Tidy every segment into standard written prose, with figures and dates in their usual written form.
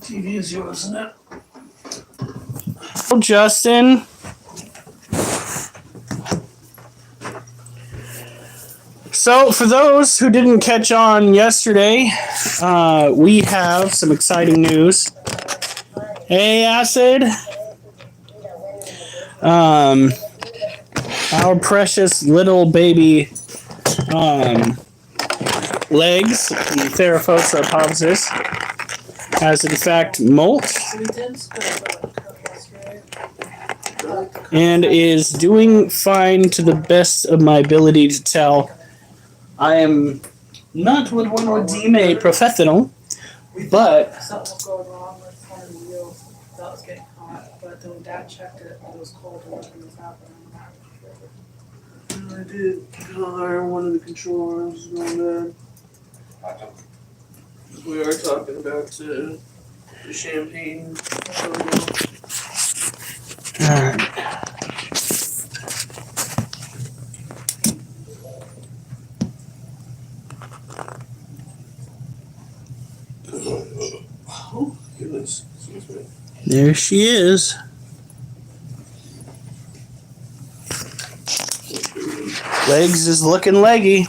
TV is yours, isn't it? Justin. So, for those who didn't catch on yesterday, we have some exciting news. Hey, Acid. Our precious little baby legs, the Theraphosa pavsis, has in fact molt and is doing fine to the best of my ability to tell. I am not what one would deem a professional, but something was going wrong with one of the wheels that was getting hot, but then when Dad checked it, it was cold and nothing was happening. I did iron one of the controllers going bad. We are talking about the champagne. Alright. Oh, goodness. Excuse me. There she is. Legs is looking leggy.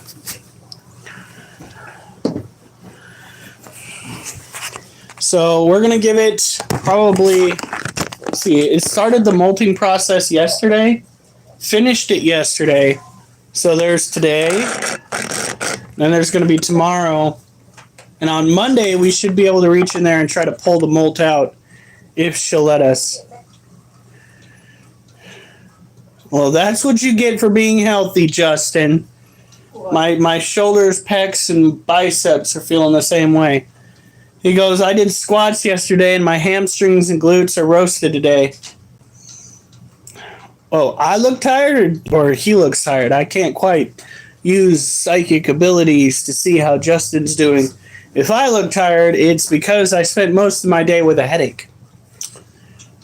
So we're going to give it probably, let's see, it started the molting process yesterday, finished it yesterday. So there's today, then there's going to be tomorrow. And on Monday, we should be able to reach in there and try to pull the molt out if she'll let us. Well, that's what you get for being healthy, Justin. My shoulders, pecs, and biceps are feeling the same way. He goes, I did squats yesterday and my hamstrings and glutes are roasted today. Oh, I look tired or he looks tired. I can't quite use psychic abilities to see how Justin's doing. If I look tired, it's because I spent most of my day with a headache.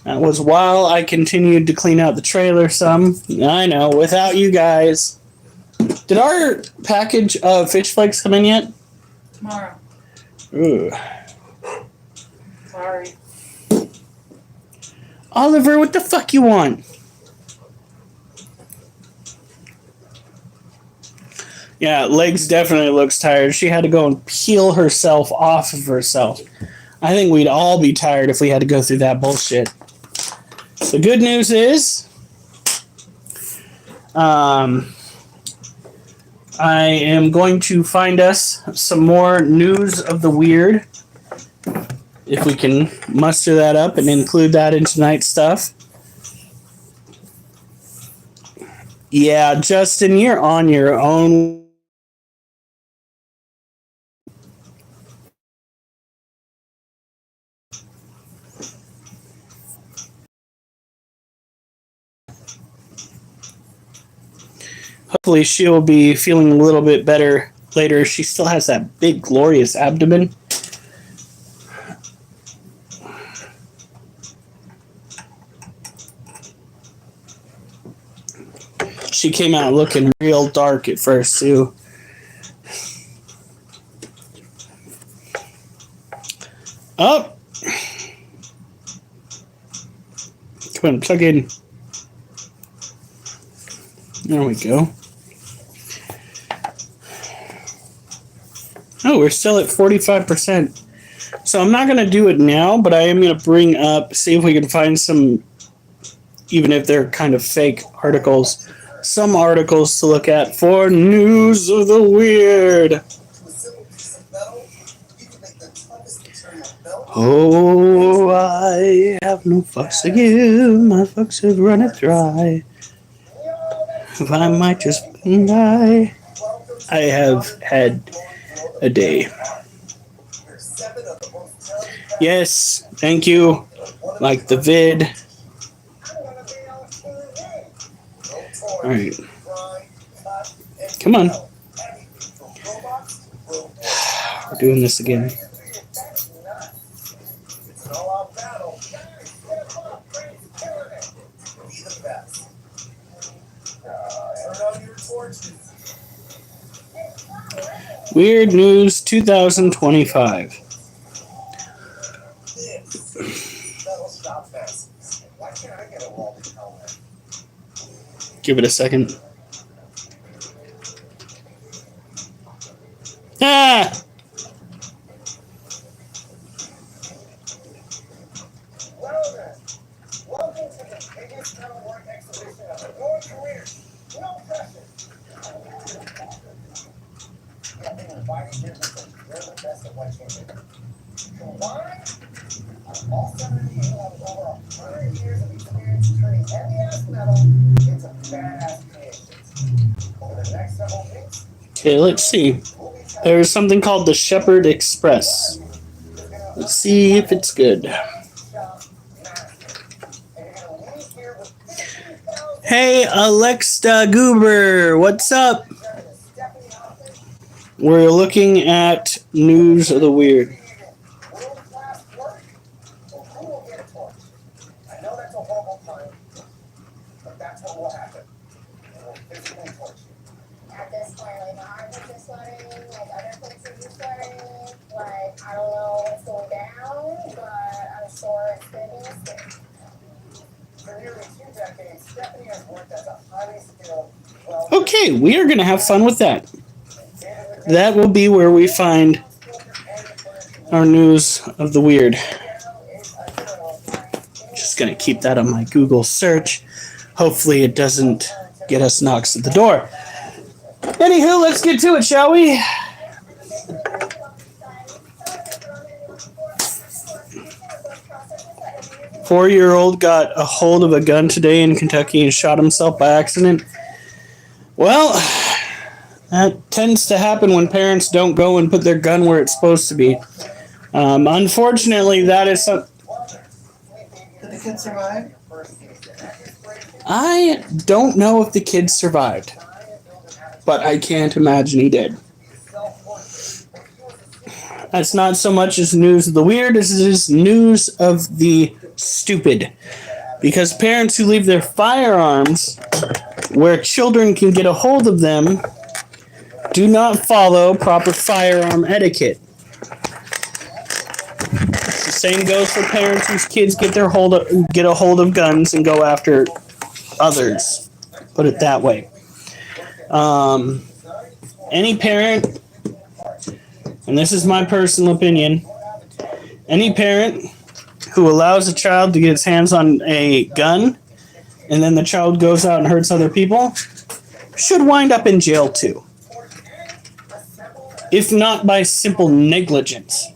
That was while I continued to clean out the trailer some. I know, without you guys. Did our package of fish flakes come in yet? Tomorrow. Ooh. Sorry. Oliver, what the fuck you want? Yeah, Legs definitely looks tired. She had to go and peel herself off of herself. I think we'd all be tired if we had to go through that bullshit. The good news is, I am going to find us some more news of the weird, if we can muster that up and include that in tonight's stuff. Yeah, Justin, you're on your own. Hopefully she will be feeling a little bit better later. She still has that big, glorious abdomen. She came out looking real dark at first, too. Oh! Come on, plug in. There we go. Oh, we're still at 45%. So I'm not going to do it now, but I am going to bring up, see if we can find some, even if they're kind of fake articles, some articles to look at for news of the weird. Oh, I have no fucks to give, my fucks have run it dry. If I might just die, I have had a day. Yes, thank you. Like the vid. Alright. Come on. We're doing this again. Weird News 2025. Give it a second. Ah! Welcome to the biggest telework exhibition of your career. No pressure. I've been invited here because you're the best at what you do. Combined, all 7 of you have over 100 years of experience turning heavy-ass metal into badass creations. Over the next several weeks, Okay, let's see. There's something called the Shepherd Express. Let's see if it's good. Hey, Alexa Goober, what's up? We're looking at News of the Weird. I know that's a horrible time, but that's what will happen. We'll physically torture you. At this point, like my heart is just starting, like other places are starting, like I don't know what's going down, but I'm sure it's gonna be a mistake. For nearly 2 decades, Stephanie has worked as a highly skilled, Okay, we are going to have fun with that. That will be where we find our News of the Weird. Just going to keep that on my Google search. Hopefully it doesn't get us knocks at the door. Anywho, let's get to it, shall we? Four-year-old got a hold of a gun today in Kentucky and shot himself by accident. Well, that tends to happen when parents don't go and put their gun where it's supposed to be. Unfortunately, that is some. Did the kid survive? I don't know if the kid survived, but I can't imagine he did. That's not so much as News of the Weird as it is News of the Stupid. Because parents who leave their firearms where children can get a hold of them do not follow proper firearm etiquette. The same goes for parents whose kids get a hold of guns and go after others. Put it that way. Any parent, and this is my personal opinion, any parent who allows a child to get his hands on a gun and then the child goes out and hurts other people should wind up in jail too. If not by simple negligence.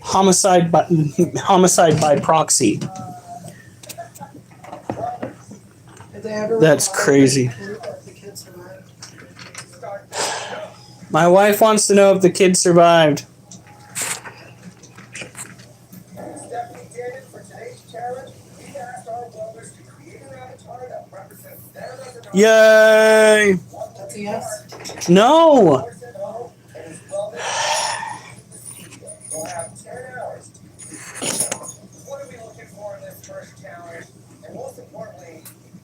Homicide by proxy. Did they ever That's crazy. The kid survived? My wife wants to know if the kid survived. Stephanie did for today's challenge. We asked our welders to create an avatar that represents their residential. Yay! That's a yes. No! And his welders will have 10 hours to what are we looking for in this first challenge? And most importantly,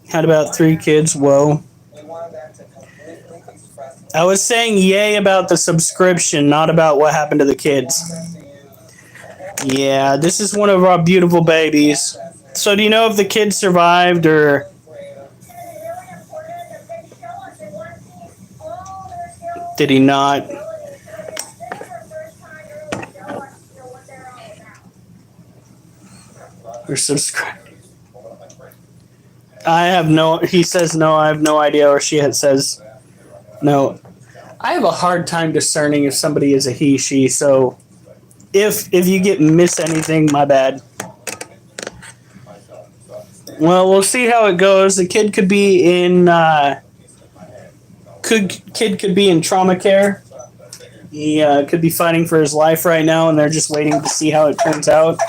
Had about 3 kids. Whoa. we want them to completely express I was saying yay about the subscription, not about what happened to the kids. Yeah, this is one of our beautiful babies. So do you know if the kid survived or... It's really important that they show us. They want to see all their skills. Did he not? This is their first time to really show us, what they're all about. Or subscribe? I have no... He says no, I have no idea. Or she says no. I have a hard time discerning if somebody is a he, she, so... If you miss anything, my bad. Well, we'll see how it goes. The kid could be in could be in trauma care. He could be fighting for his life right now, and they're just waiting to see how it turns out.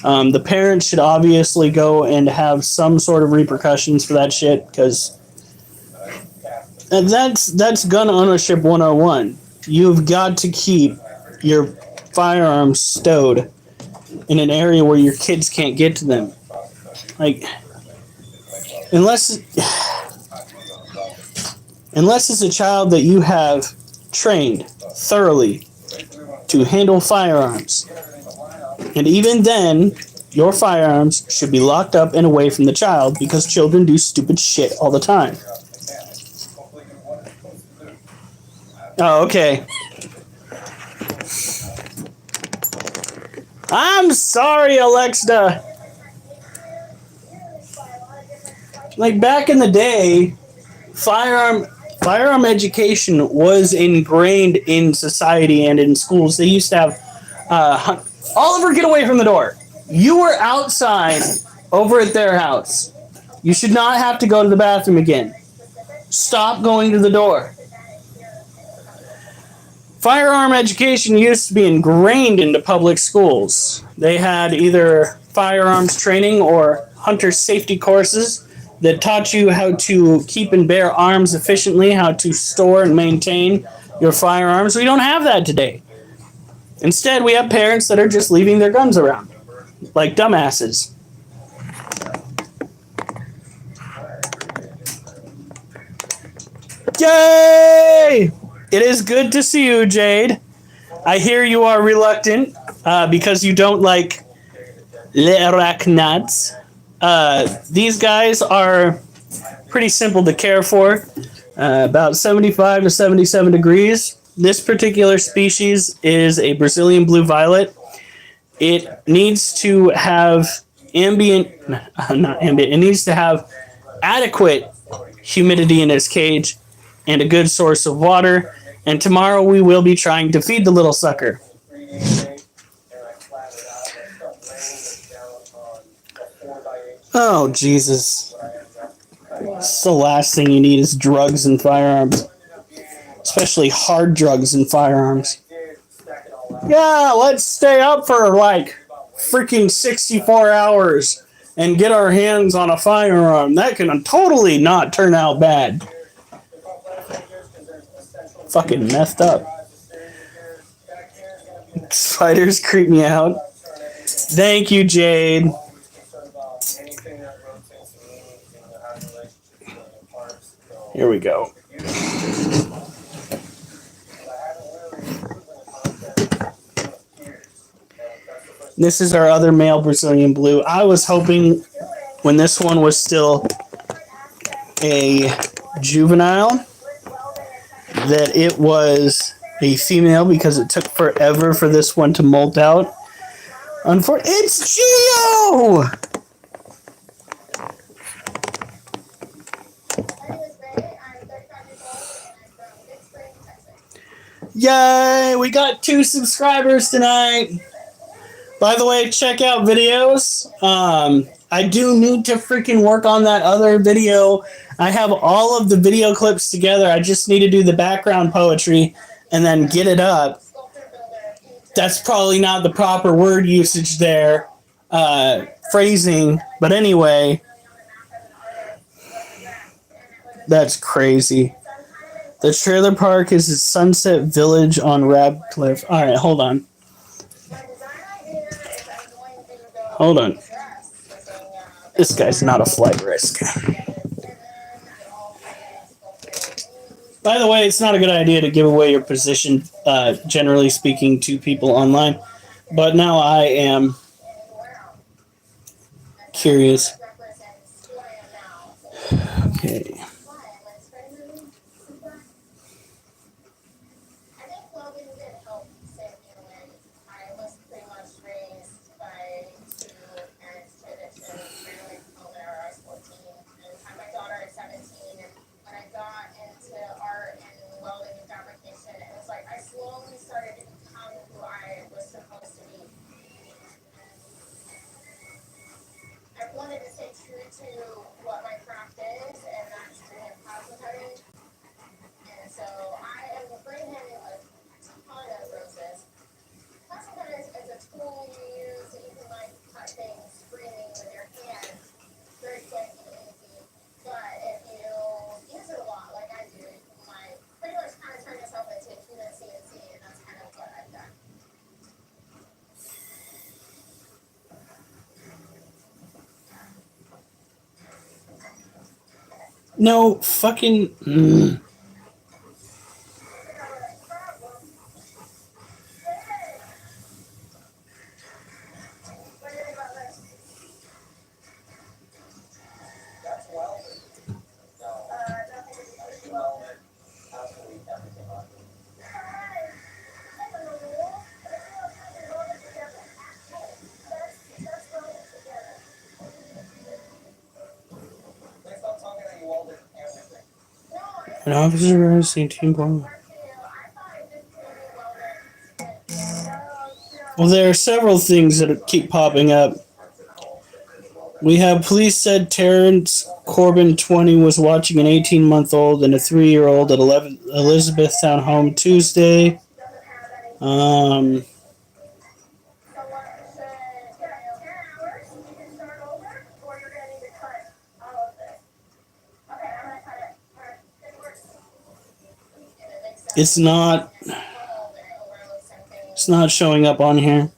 The parents should obviously go and have some sort of repercussions for that shit, because that's gun ownership 101. You've got to keep your firearms stowed in an area where your kids can't get to them. Like, unless it's a child that you have trained thoroughly to handle firearms. And even then, your firearms should be locked up and away from the child because children do stupid shit all the time. Oh, okay. I'm sorry, Alexa. Like back in the day, firearm education was ingrained in society and in schools. They used to have Oliver, get away from the door. You were outside over at their house. You should not have to go to the bathroom again. Stop going to the door. Firearm education used to be ingrained into public schools. They had either firearms training or hunter safety courses that taught you how to keep and bear arms efficiently, how to store and maintain your firearms. We don't have that today. Instead, we have parents that are just leaving their guns around, like dumbasses. Yay! It is good to see you, Jade. I hear you are reluctant because you don't like les arachnids. These guys are pretty simple to care for, about 75 to 77 degrees. This particular species is a Brazilian blue violet. It needs to have it needs to have adequate humidity in its cage and a good source of water. And tomorrow we will be trying to feed the little sucker. Oh, Jesus. It's the last thing you need is drugs and firearms. Especially hard drugs and firearms. Yeah, let's stay up for like freaking 64 hours and get our hands on a firearm. That can totally not turn out bad. Fucking messed up. Spiders creep me out. Thank you, Jade. Here we go. This is our other male Brazilian blue. I was hoping when this one was still a juvenile that it was a female because it took forever for this one to molt out. It's Gio! Yay! We got 2 subscribers tonight. By the way, check out videos. I do need to freaking work on that other video. I have all of the video clips together. I just need to do the background poetry and then get it up. That's probably not the proper word usage there. Phrasing. But anyway. That's crazy. The trailer park is at Sunset Village on Radcliffe. Alright, hold on. Hold on. This guy's not a flight risk. By the way, it's not a good idea to give away your position, generally speaking, to people online. But now I am curious. Okay. No fucking. Please stop talking that you all did everything. An officer has 18 Well, there are several things that keep popping up. We have police said Terrence Corbin, 20, was watching an 18-month-old and a 3-year-old at Elizabethtown home Tuesday. It's not showing up on here.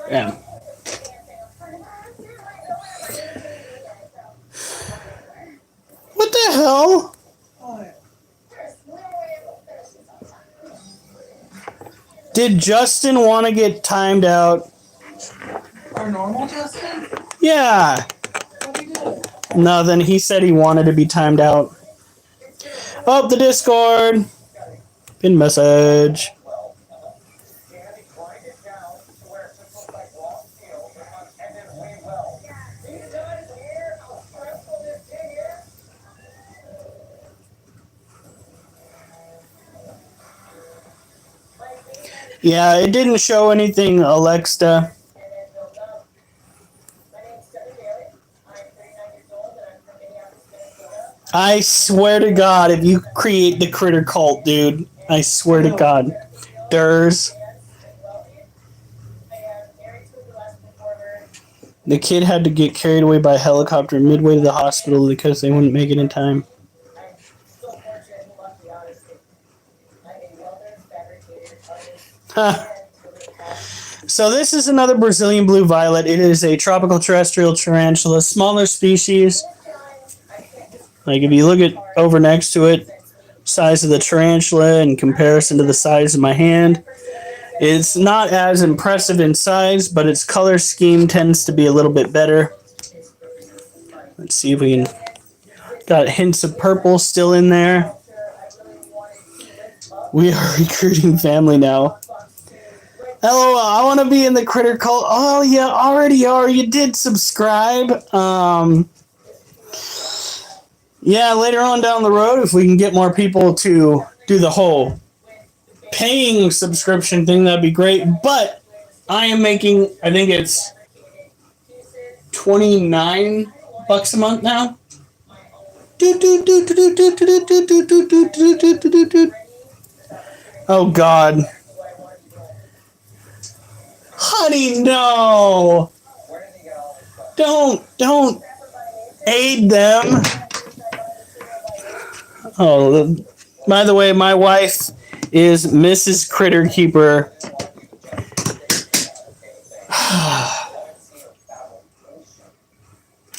Yeah. What the hell? Did Justin want to get timed out? Our normal Justin? Yeah. What did he do? Nothing. He said he wanted to be timed out. Oh, the Discord. Pin message. Danny grind it down to where it just looks like raw steel and then we will. These guys here, how stressful this thing is. Yeah, it didn't show anything, Alexa. I swear to God, if you create the critter cult, dude, I swear to God. Durs. The kid had to get carried away by a helicopter midway to the hospital because they wouldn't make it in time. Huh. So this is another Brazilian blue violet. It is a tropical terrestrial tarantula, smaller species. Like if you look at over next to it, size of the tarantula in comparison to the size of my hand, it's not as impressive in size, but its color scheme tends to be a little bit better. Let's see if we can. Got hints of purple still in there. We are recruiting family now. LOL, I want to be in the critter cult. Oh, you already are. You did subscribe. Yeah, later on down the road, if we can get more people to do the whole paying subscription thing, that'd be great. But I am making, I think it's $29 a month now. Oh God. Honey, no. Don't aid them. Oh, by the way, my wife is Mrs. Critter Keeper.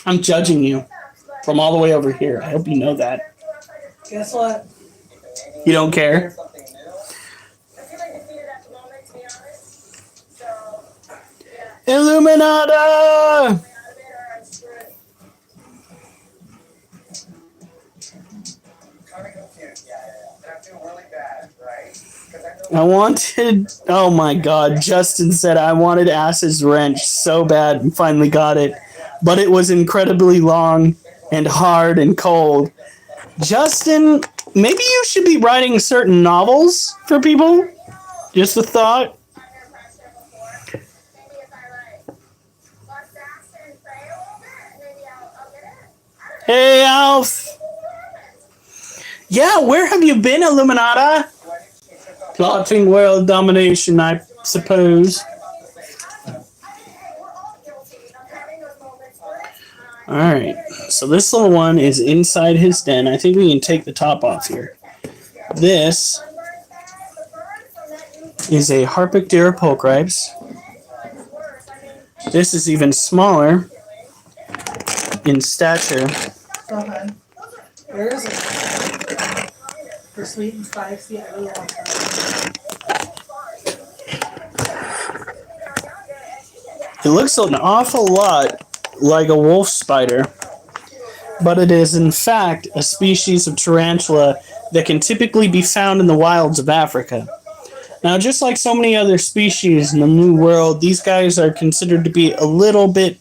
I'm judging you from all the way over here. I hope you know that. Guess what? You don't care? Illuminata! I wanted, oh my God, Justin said I wanted Acid Wrench so bad and finally got it, but it was incredibly long and hard and cold. Justin, maybe you should be writing certain novels for people? Just a thought. Hey, Alf. Yeah, where have you been, Illuminata? Plotting world domination, I suppose. Alright, so this little one is inside his den. I think we can take the top off here. This is a Harpictera pulchripes. This is even smaller in stature. Go ahead. Where is it? For sweet and spicy, I really want that. It looks an awful lot like a wolf spider. but it is in fact a species of tarantula that can typically be found in the wilds of Africa. Now, just like so many other species in the New World, these guys are considered to be a little bit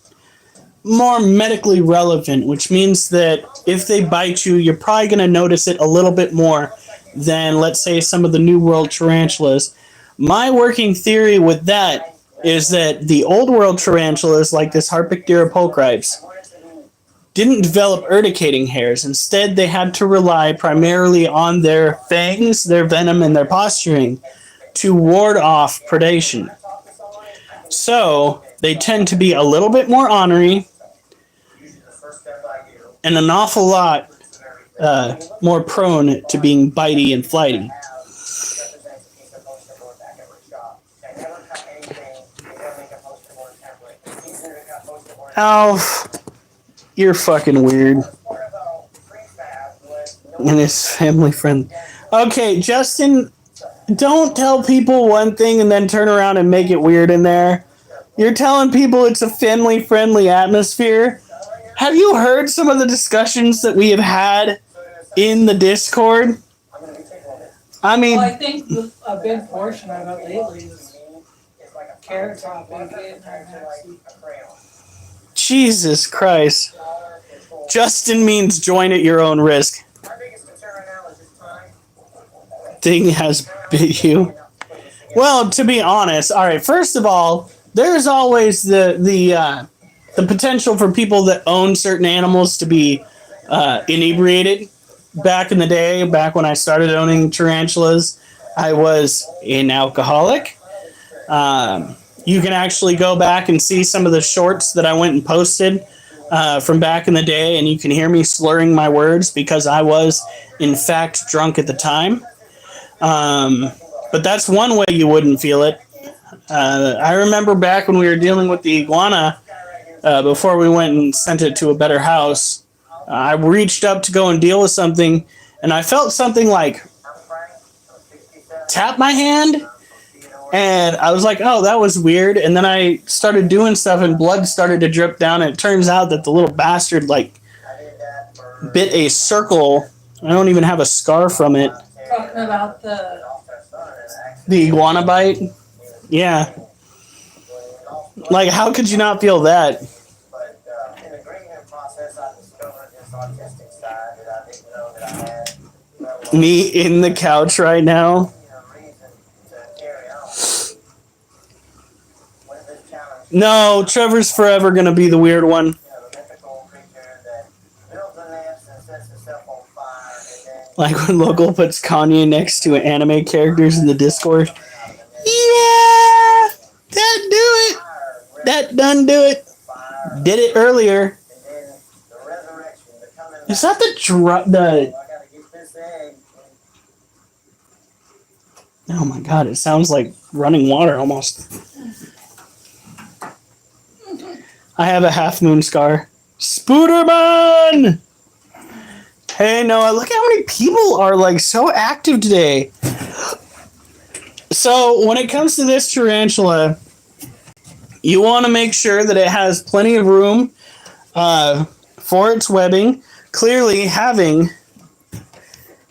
more medically relevant, which means that if they bite you, you're probably going to notice it a little bit more than, let's say, some of the New World tarantulas. My working theory with that is that the Old World tarantulas, like this Harpictira pulchripes, didn't develop urticating hairs. Instead, they had to rely primarily on their fangs, their venom, and their posturing to ward off predation. So, they tend to be a little bit more ornery and an awful lot more prone to being bitey and flighty. Alf, you're fucking weird. And it's family friendly. Okay, Justin, don't tell people one thing and then turn around and make it weird in there. You're telling people it's a family friendly atmosphere. Have you heard some of the discussions that we have had in the Discord? I mean, Well, I think a big portion of it lately is Carrot Top and getting her next. Jesus Christ. Justin means join at your own risk. Thing has bit you. Well, to be honest, all right. First of all, there's always the potential for people that own certain animals to be inebriated. Back in the day, back when I started owning tarantulas, I was an alcoholic. You can actually go back and see some of the shorts that I went and posted from back in the day, and you can hear me slurring my words because I was, in fact, drunk at the time. But that's one way you wouldn't feel it. I remember back when we were dealing with the iguana, before we went and sent it to a better house, I reached up to go and deal with something, and I felt something like tap my hand, and I was like, oh, that was weird. And then I started doing stuff, and blood started to drip down, and it turns out that the little bastard, like, bit a circle. I don't even have a scar from it. Talking about the iguana bite? Yeah. Like, how could you not feel that? In the grieving process, I discovered this autistic side that I didn't know that I had. Me in the couch right now. Reason to carry on with this challenge. No, Trevor's forever gonna be the weird one. The mythical creature that builds a nest and sets itself on fire, and then Like when Local puts Kanye next to anime characters in the Discord. Yeah! That do it! That done do it! Did it earlier. the resurrection, the coming Is that the I gotta get this egg. Oh my god, it sounds like running water almost. I have a half moon scar. Spooderman! Hey Noah, look how many people are like so active today. So when it comes to this tarantula, you want to make sure that it has plenty of room for its webbing. Clearly having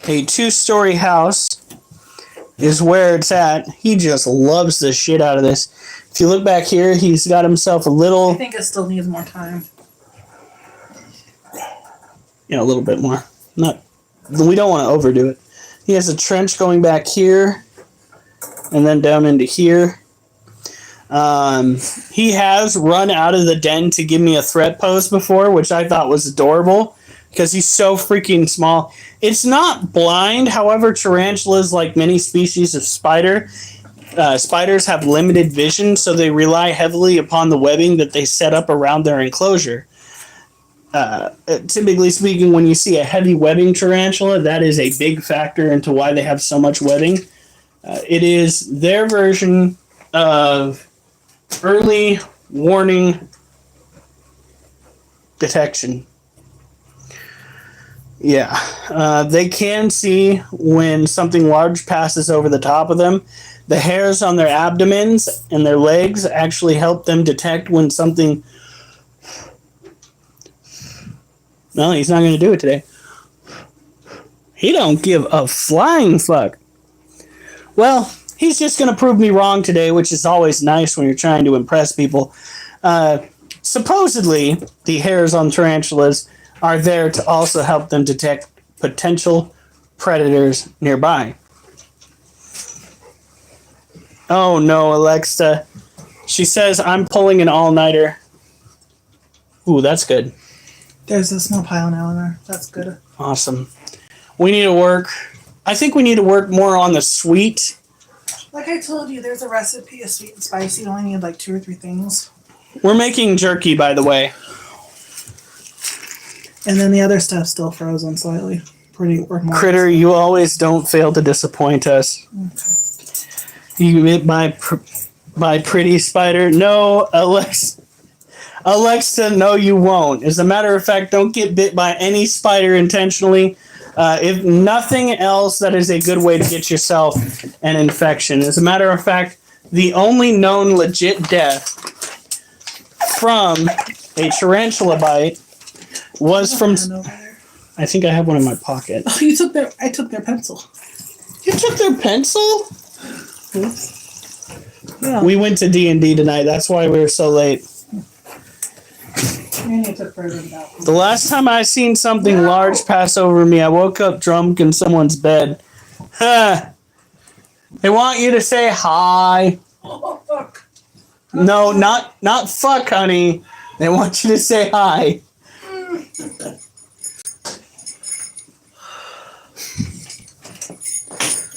a 2-story house is where it's at. He just loves the shit out of this. If you look back here, he's got himself a I little, think it still needs more time. a little bit more. Not, we don't want to overdo it. He has a trench going back here and then down into here. He has run out of the den to give me a threat pose before, which I thought was adorable because he's so freaking small. It's not blind, however, tarantulas, like many species of spiders have limited vision, so they rely heavily upon the webbing that they set up around their enclosure. Typically speaking, when you see a heavy webbing tarantula, that is a big factor into why they have so much webbing. It is their version of early warning detection. Yeah, they can see when something large passes over the top of them. The hairs on their abdomens and their legs actually help them detect when something No, he's not going to do it today. He don't give a flying fuck. Well, he's just going to prove me wrong today, which is always nice when you're trying to impress people. Supposedly, the hairs on tarantulas are there to also help them detect potential predators nearby. Oh no, Alexa. She says I'm pulling an all-nighter. Ooh, that's good. There's a small pile now in there. That's good. Awesome. We need to work. I think we need to work more on the sweet. Like I told you, there's a recipe of sweet and spicy. You only need like 2 or 3 things. We're making jerky, by the way. And then the other stuff's still frozen slightly. Or more. Critter, you always don't fail to disappoint us. Okay. You bit by pretty spider? No, Alexa, no, you won't. As a matter of fact, don't get bit by any spider intentionally. If nothing else, that is a good way to get yourself an infection. As a matter of fact, the only known legit death from a tarantula bite was from. Over there. I think I have one in my pocket. Oh, I took their pencil. You took their pencil? Yeah. We went to D&D tonight. That's why we were so late. And you took further back. The last time I seen something large pass over me, I woke up drunk in someone's bed. Huh. They want you to say hi. Oh, fuck. No, not fuck, honey. They want you to say hi.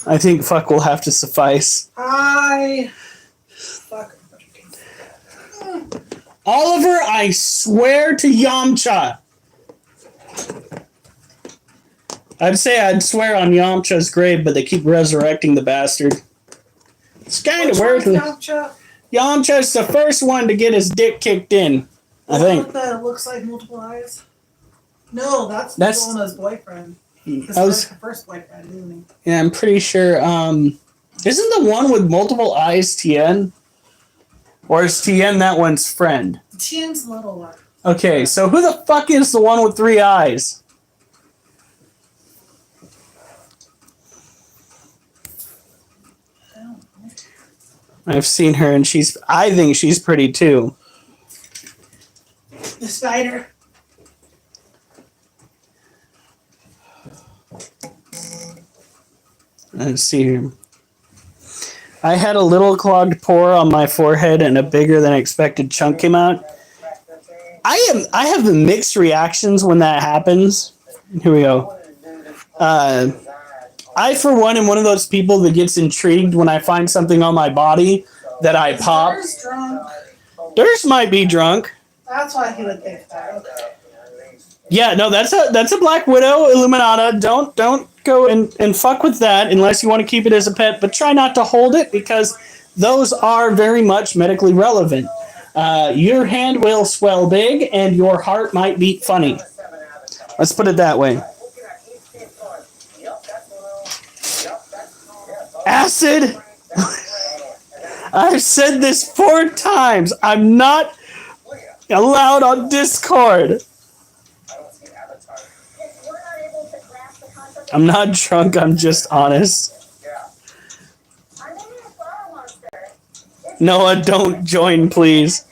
I think fuck will have to suffice. Hi. Fuck. Oliver, I swear to Yamcha. I'd swear on Yamcha's grave, but they keep resurrecting the bastard. It's kind of weird. Yamcha's the first one to get his dick kicked in, I think. That looks like multiple eyes. No, that's Mona's boyfriend. His first boyfriend, isn't he? Yeah, I'm pretty sure. Isn't the one with multiple eyes Tien? Or is Tien that one's friend? Tien's little one. Okay, so who the fuck is the one with 3 eyes? I've seen her and I think she's pretty too. The spider. Let's see here. I had a little clogged pore on my forehead and a bigger than expected chunk came out. I have mixed reactions when that happens. Here we go. I, for one, am one of those people that gets intrigued when I find something on my body that I pop. Durst drunk. Durst might be drunk. That's why he would think that. Yeah, no, that's a Black Widow Illuminata. Don't go and fuck with that unless you want to keep it as a pet, but try not to hold it because those are very much medically relevant. Your hand will swell big and your heart might beat funny. Let's put it that way. Acid! I've said this 4 times. I'm not allowed on Discord. I'm not drunk, I'm just honest. Noah, don't join, please.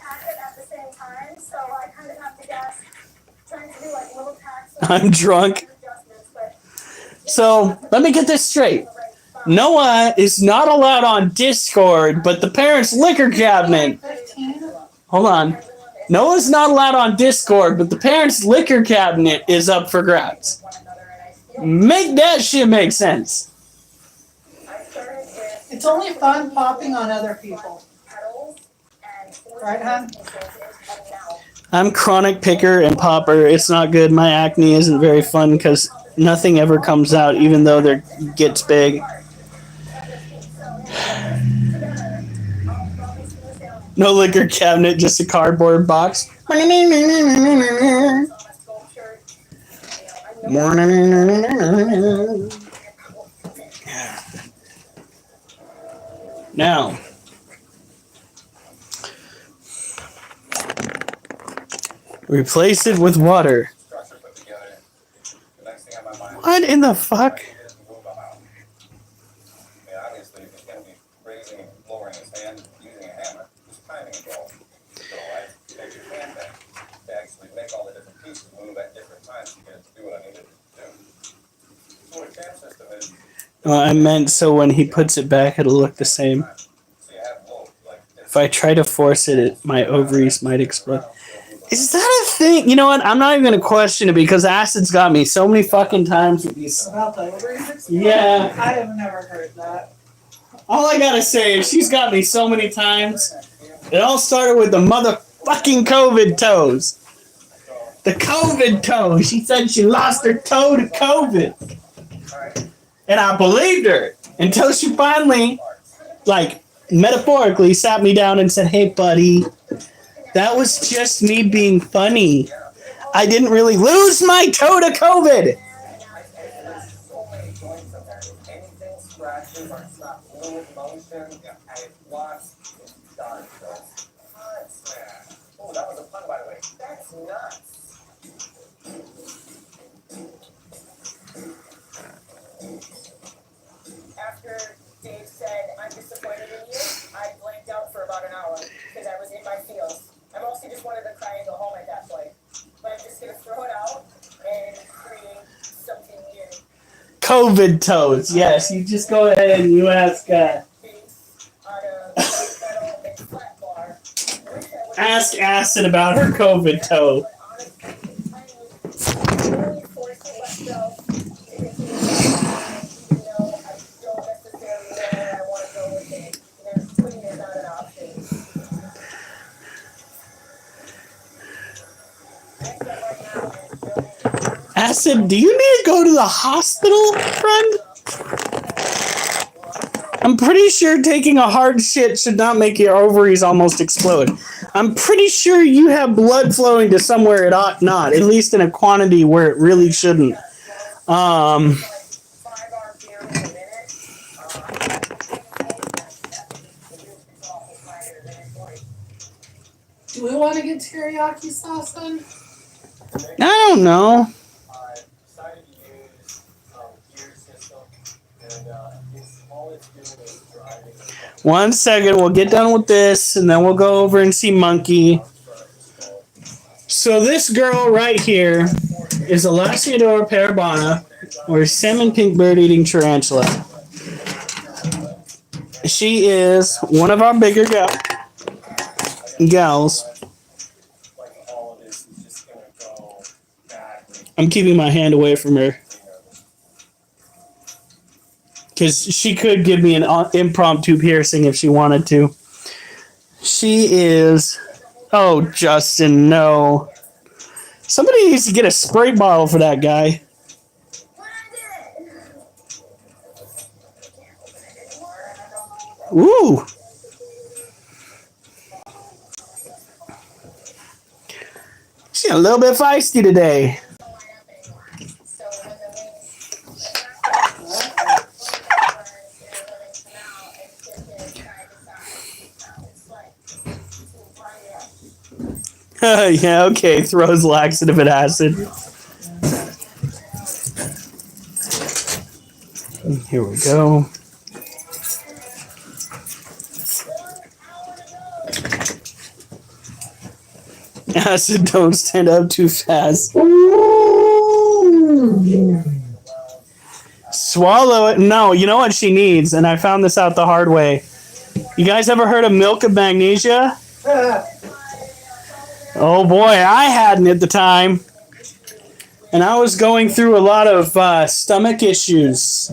I'm drunk. So, let me get this straight. Noah is not allowed on Discord, but the parents' liquor cabinet. Hold on. Noah's not allowed on Discord, but the parents' liquor cabinet is up for grabs. Make that shit make sense. It's only fun popping on other people. Right, hon? I'm chronic picker and popper. It's not good. My acne isn't very fun because nothing ever comes out, even though there gets big. No liquor cabinet, just a cardboard box. Now, replace it with water. my mind. What in the fuck? He didn't move them out. I mean, obviously, if he's going to be raising and lowering his hand using a hammer, there's timing involved. So I made your hand back to actually make all the different pieces move at different times to get it to do what I needed it to do. So what a cam system is, Well, I meant so when he puts it back, it'll look the same. so you have low, like, If I try to force it, my ovaries might explode. Is that a thing? You know what? I'm not even gonna question it because acid's got me so many fucking times with these. About the ovaries exploding? Yeah. I have never heard that. All I gotta say is she's got me so many times. It all started with the motherfucking COVID toes. The COVID toe. She said she lost her toe to COVID. And I believed her until she finally, like, metaphorically sat me down and said, "Hey, buddy, that was just me being funny. I didn't really lose my toe to COVID." so many joints of that. Anything scratches or stop fluid motion, I lost it's done. So it's nuts, man. Oh, that was a pun, by the way. That's nuts. After Dave said, "I'm disappointed in you," I blanked out for about an hour because I was in my feels. I mostly just wanted to cry and go home at that point. But I'm just going to throw it out and create something new. COVID toes. Yes, you just go ahead and you ask Base on a metal and flat bar. ask Acid about her COVID toe. But honestly, I'm really forcing myself to continue to even though I don't necessarily know where I want to go with it. There's quitting is not an option. Next up right now is building Acid, do you need to go to the hospital, friend? I'm pretty sure taking a hard shit should not make your ovaries almost explode. I'm pretty sure you have blood flowing to somewhere it ought not, at least in a quantity where it really shouldn't. 5-hour beer in a minute. Do we want to get teriyaki sauce then? I don't know. I decided to use gear system, and it's all it's doing is driving. 1 second, we'll get done with this, and then we'll go over and see Monkey. So this girl right here is Elaciadora parabana, or salmon pink bird-eating tarantula. She is one of our bigger gals. Like all of this is just gonna go badly. I'm keeping my hand away from her because she could give me an impromptu piercing if she wanted to. She is. Oh, Justin, no. Somebody needs to get a spray bottle for that guy. Ooh. She's a little bit feisty today. So when the wings come out, it's just gonna try to decide. It's like, Yeah, okay. Throws laxative and acid. Here we go. Acid, don't stand up too fast. Swallow it. No, you know what she needs, and I found this out the hard way. You guys ever heard of milk of magnesia? Oh boy, I hadn't at the time. And I was going through a lot of stomach issues.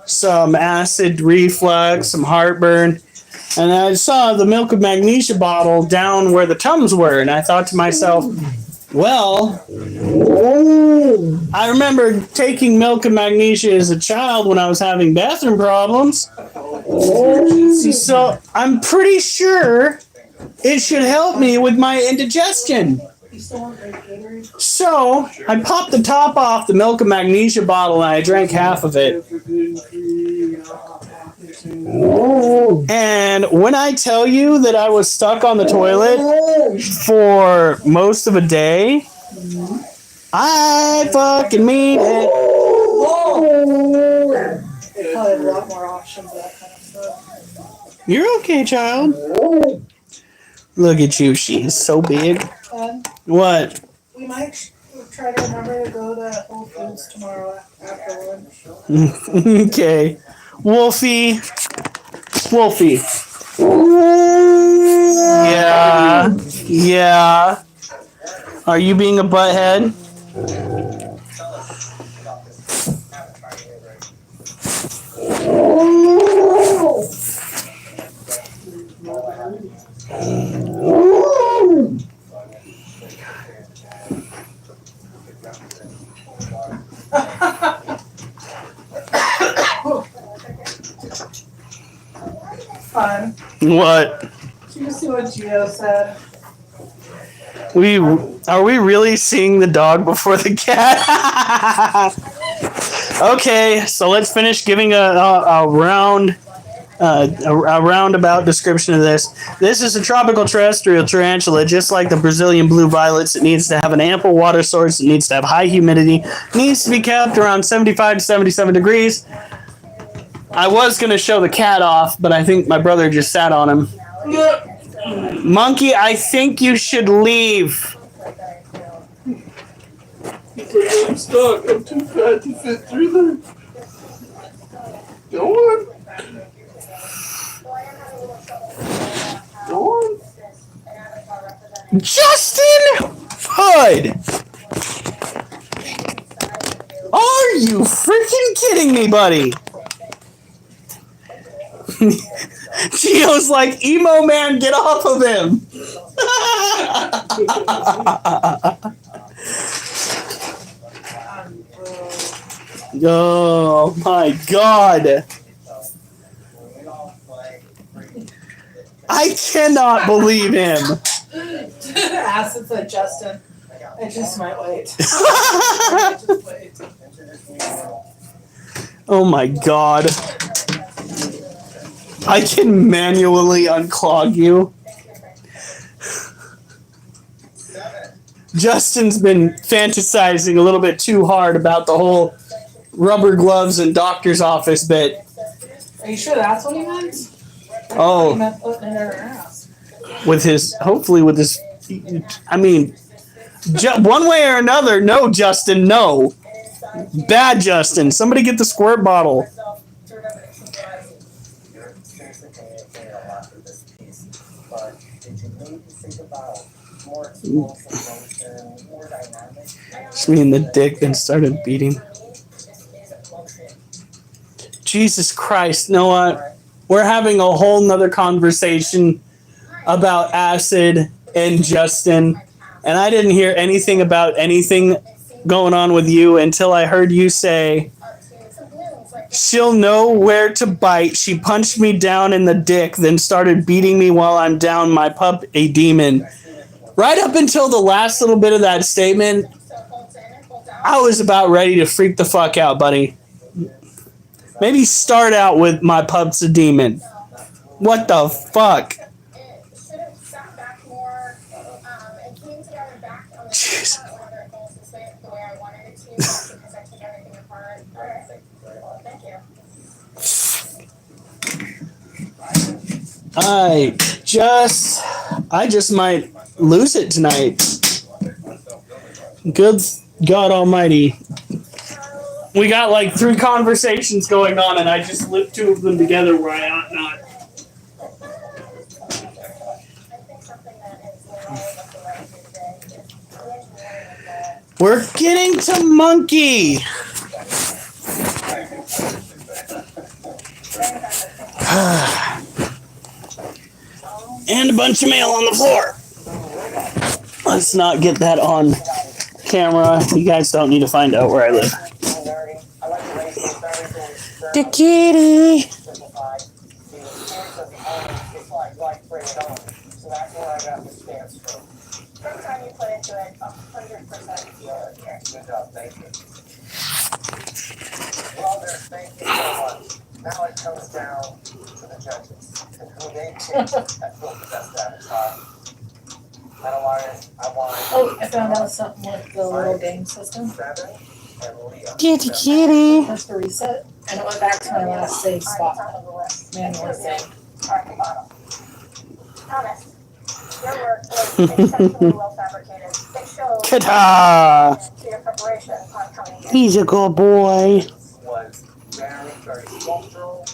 Some acid reflux, some heartburn. And I saw the milk of magnesia bottle down where the Tums were. And I thought to myself, well, I remember taking milk of magnesia as a child when I was having bathroom problems. So I'm pretty sure it should help me with my indigestion. So I popped the top off the milk of magnesia bottle and I drank half of it. And when I tell you that I was stuck on the toilet for most of a day, I fucking mean it. reactions, that kind of stuff. You're okay, child. Look at you. She is so big. And What? we might try to remember to go to Whole Foods tomorrow after lunch. Okay. Wolfie. Wolfie. Yeah. Yeah. Are you being a butthead? Fun. What? Did you see what Gio said? Are we really seeing the dog before the cat? Okay, so let's finish giving a roundabout description of this. This is a tropical terrestrial tarantula, just like the Brazilian blue violets. It needs to have an ample water source. It needs to have high humidity. It needs to be kept around 75 to 77 degrees. I was going to show the cat off, but I think my brother just sat on him. Monkey, I think you should leave. I'm stuck. I'm too fat to fit through there. Go on. Go on. Justin Hood! Are you freaking kidding me, buddy? Gio's like, emo man, get off of him. Oh my god. I cannot believe him. Acid said Justin. I just might wait. Just wait. Oh my god. I can manually unclog you. Justin's been fantasizing a little bit too hard about the whole rubber gloves and doctor's office bit. Are you sure that's what he meant? Oh. He meant putting it in her ass. With his, hopefully with his, I mean, one way or another, no, Justin, no. Bad Justin. Somebody get the squirt bottle. Just me in the dick, then started beating. Jesus Christ, Noah. We're having a whole nother conversation about acid and Justin. And I didn't hear anything about anything going on with you until I heard you say, she'll know where to bite. She punched me down in the dick, then started beating me while I'm down, my pup, a demon. Right up until the last little bit of that statement, I was about ready to freak the fuck out, buddy. Maybe start out with my pup's a demon. What the fuck? Jeez. I just might lose it tonight. Good God Almighty. We got like 3 conversations going on, and I just lipped 2 of them together where I ought not. We're getting to Monkey. And a bunch of mail on the floor. Let's not get that on camera. You guys don't need to find out where I live. The kitty. Sometime you put into it 100% feel here. Good job, thank you. Well, there, thank you so much. Now it comes down to the judges and who they pick that will the best avatar. Metal artist, I want Oh, I found out something with the little game system. 7 and Leah. Kitty kitty. Press the reset. And it went back to my last save spot. top of the list. Manually saved. Are at the bottom. Thomas, your work was exceptionally well fabricated. It shows Ta-da! to your preparation upon coming here. He's a good boy. Was very, very sculptural.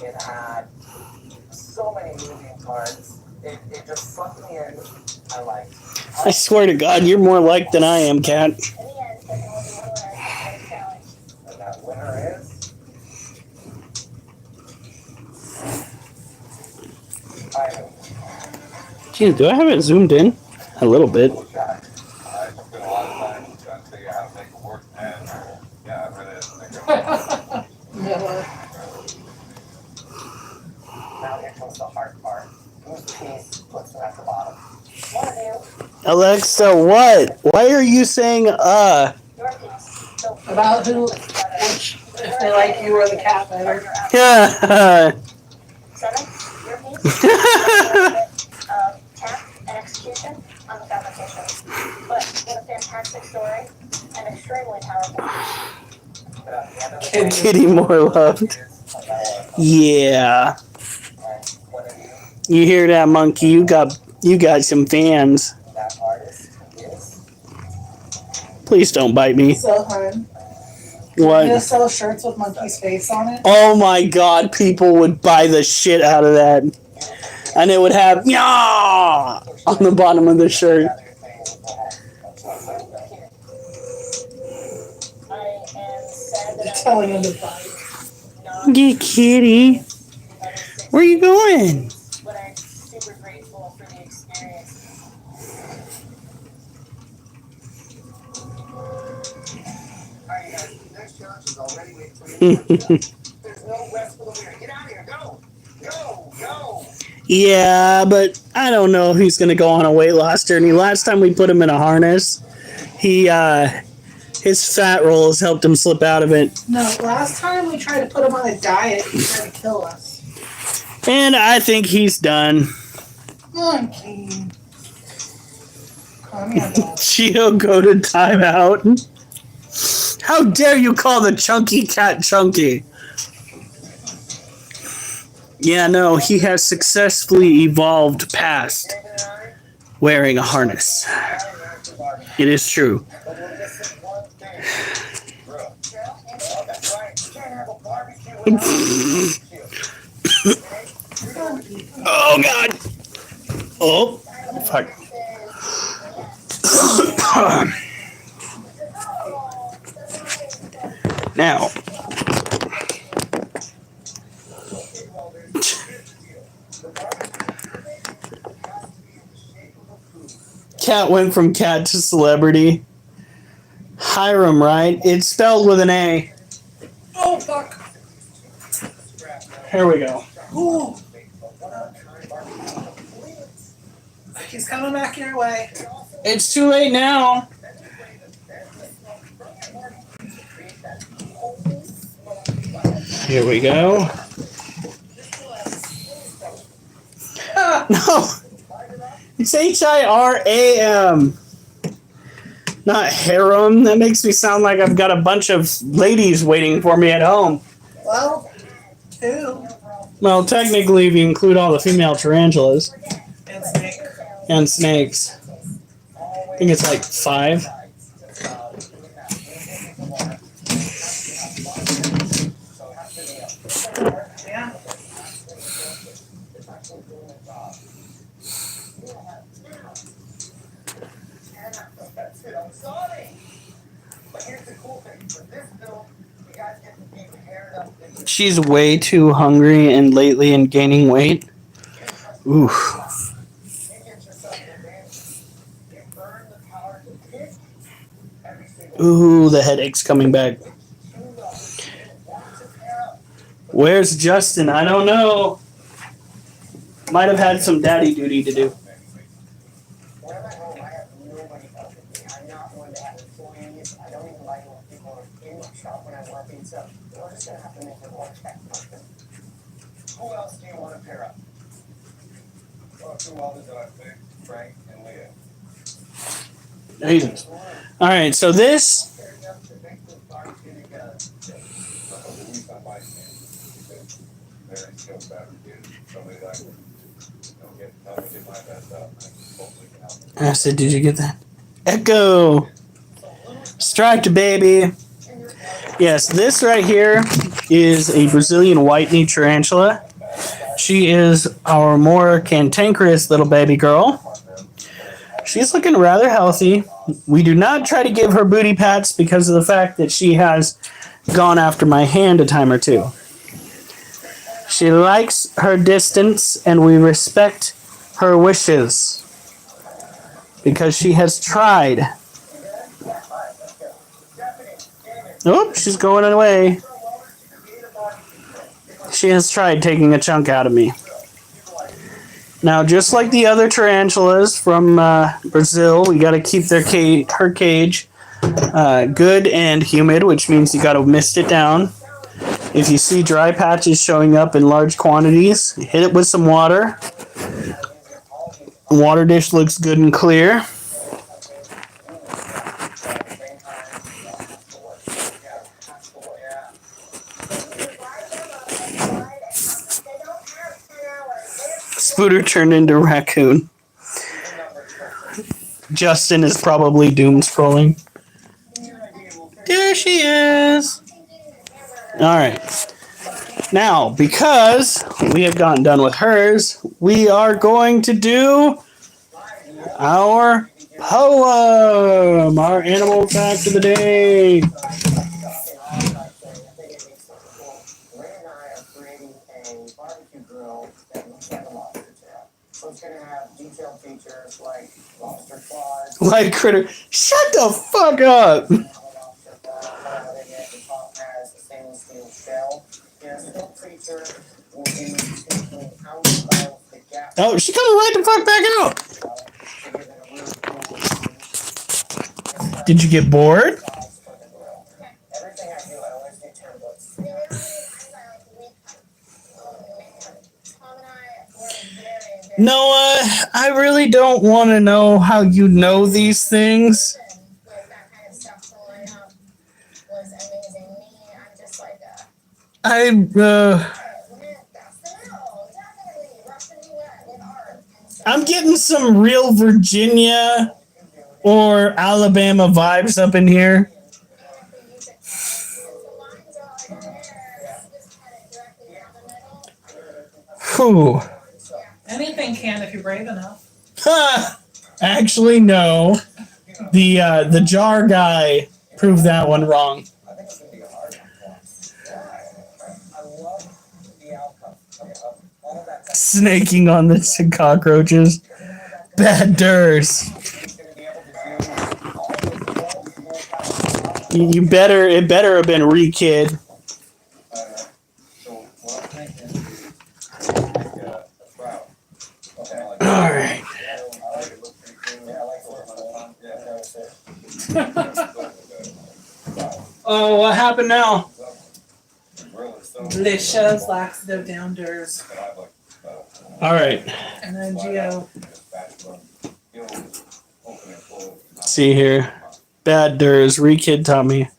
It had so many moving parts. It just sucked me in. I liked it. I swear to God, you're more like than I am, Cat. In the end, there can only be one winner in this challenge. And that winner is. Ivan. Geez, do I have it zoomed in? A little bit. I spent a lot of time trying to figure out how to make it work, and yeah, I really think Miller. Now here comes the hard part. Whose piece puts them at the bottom? One of you, Alexa, what? Why are you saying, your piece. So About who, which, if they like you or the cat better. Yeah. 7, your piece. Tap and execution on the fabrication. But with a fantastic story and extremely powerful. But at the end of the day, Kitty more loved. it's about Yeah. one of you, You hear that, monkey? You got some fans. that artist is. Please don't bite me. So, hun, you What? gonna sell shirts with monkey's face on it? Oh my God, people would buy the shit out of that. And it would have "Yah" on the bottom of the shirt. I am sad that Telling him to buy. Yeah, kitty. Where you going? But I'm super grateful for the experience. Alright, guys, next challenge is already made for you. There's no rest for the winner. Get out of here. Go! Go! Go! Yeah, but I don't know if he's gonna go on a weight loss journey. Last time we put him in a harness, his fat rolls helped him slip out of it. No, last time we tried to put him on a diet, he tried to kill us. And I think he's done. Monkey. Calm down, dog. Gio, go to timeout. How dare you call the chunky cat chunky? Yeah, no, he has successfully evolved past wearing a harness. It is true. But we're missing one thing. Bro. Oh, that's right. You can't have a barbecue without Oh God! Oh, fuck. Now, Cat went from cat to celebrity. Hiram, right? It's spelled with an A. Oh, fuck. Here we go. Ooh. He's coming back your way. It's too late now. Here we go. No, it's Hiram. Not harem. That makes me sound like I've got a bunch of ladies waiting for me at home. Well, 2. Well, technically, if you include all the female tarantulas And snake. and snakes, I think it's like 5. Yeah. I'm sorry. But here's the cool thing. For this film, you guys get to be paired up. She's way too hungry and lately and gaining weight. Oof. Ooh, the headache's coming back. Where's Justin? I don't know. Might have had some daddy duty to do. When I'm at home, I have nobody helping me. I'm not one to have employees. I don't even like when people are in my shop when I'm working, so we're just gonna have to make it work. Who else do you want to pair up? Well, 2 others that I think, Frank and Leah. Jesus. All right, so this. Pairing up to make this barbecue together. The reason I my chance. Very skilled fabricator. Somebody that can, help me get my best out. And hopefully can help me. I said, did you get that? Echo! Striped baby! Yes, this right here is a Brazilian white-knee tarantula. She is our more cantankerous little baby girl. She's looking rather healthy. We do not try to give her booty pats because of the fact that she has gone after my hand a time or two. She likes her distance and we respect her wishes because she has tried. Oh, she's going away. She has tried taking a chunk out of me. Now, just like the other tarantulas from Brazil, we got to keep her cage good and humid, which means you got to mist it down. If you see dry patches showing up in large quantities, hit it with some water. The water dish looks good and clear. Spooter turned into raccoon. Justin is probably doom scrolling. There she is. Alright. Now, because we have gotten done with hers, we are going to do our poem, our animal fact of the day. Ray and I are creating a barbecue grill that looks like a lobster tail. So it's going to have detailed features like lobster claws. Like critter. Shut the fuck up! The top has a stainless steel shell. The scope feature will be taking out of the gap. Oh, she coming right the fuck back out! To give it a really cool. Did you get bored? Everything I do, I always do templates. Noah, I really don't want to know how you know these things. I'm getting some real Virginia or Alabama vibes up in here. Whew. Anything can if you're brave enough. Ha! Actually, no. The jar guy proved that one wrong. I think it's going to be a hard one. I love the outcome of all of that. Snaking on the cockroaches. Bad durs. You better, it better have been Re-Kid. So what I'm thinking is like a sprout. Okay, like Alright. I like it. Looks pretty cool. Yeah, I like the Oh, what happened now? grill is so. Delicious laxative down durs. But I like Alright. And then Geo. See here. Bad durs. Re-Kid taught me.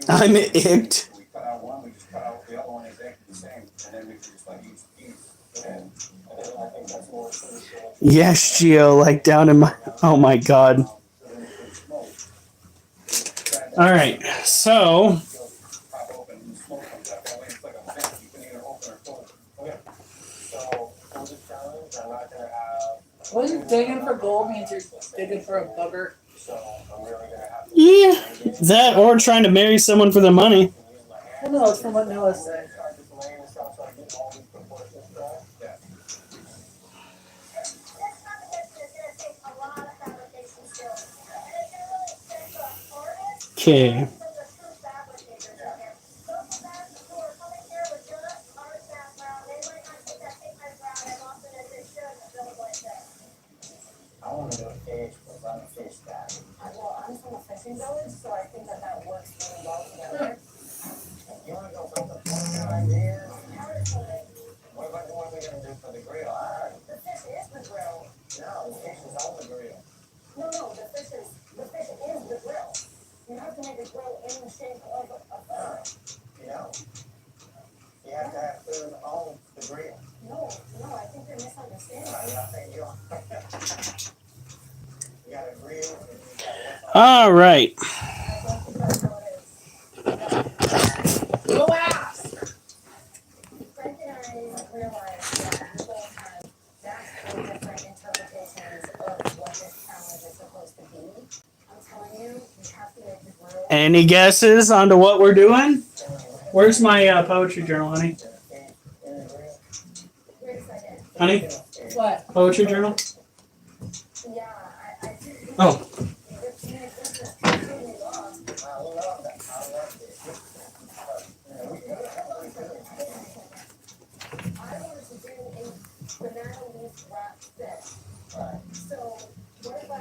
I'm icked. We cut out one, we just cut out the other one exactly the same, and then we just like each piece. And I think that's more. Yes, Geo, like down in my... Oh my god. Alright, so... Pop open and smoke comes out. That way it's like a vent. You can either open or close. Okay. So for this challenge, I'm not gonna have. What is digging for gold means you're digging for a bugger. So I'm really gonna have to. Yeah. That or trying to marry someone for the money. Well, no, it's from what Noah said. Okay. I want to do a fish, but I'm a fish guy. Well, I'm from a fishing village, so I think that works really well together. You want to go for the fun idea? What about the one we're going to do for the grill? The fish is the grill. No, the fish is on the grill. No, the fish is the grill. You have to make a grill in the shape of a You have to have food on the grill. No, I think you're misunderstanding. I think you you got a grill and you got All right. Go ask. Frank and I realized that we both have vastly different interpretations of what this challenge is supposed to be. I'm telling you, we have to make the grill. Any guesses onto what we're doing? Where's my poetry journal, honey? Wait a second. Honey, What? poetry journal? Yeah, I Oh, this is completely lost. I love that. I love this. I wanted to do a banana leaf wrap fish. Right. So what if I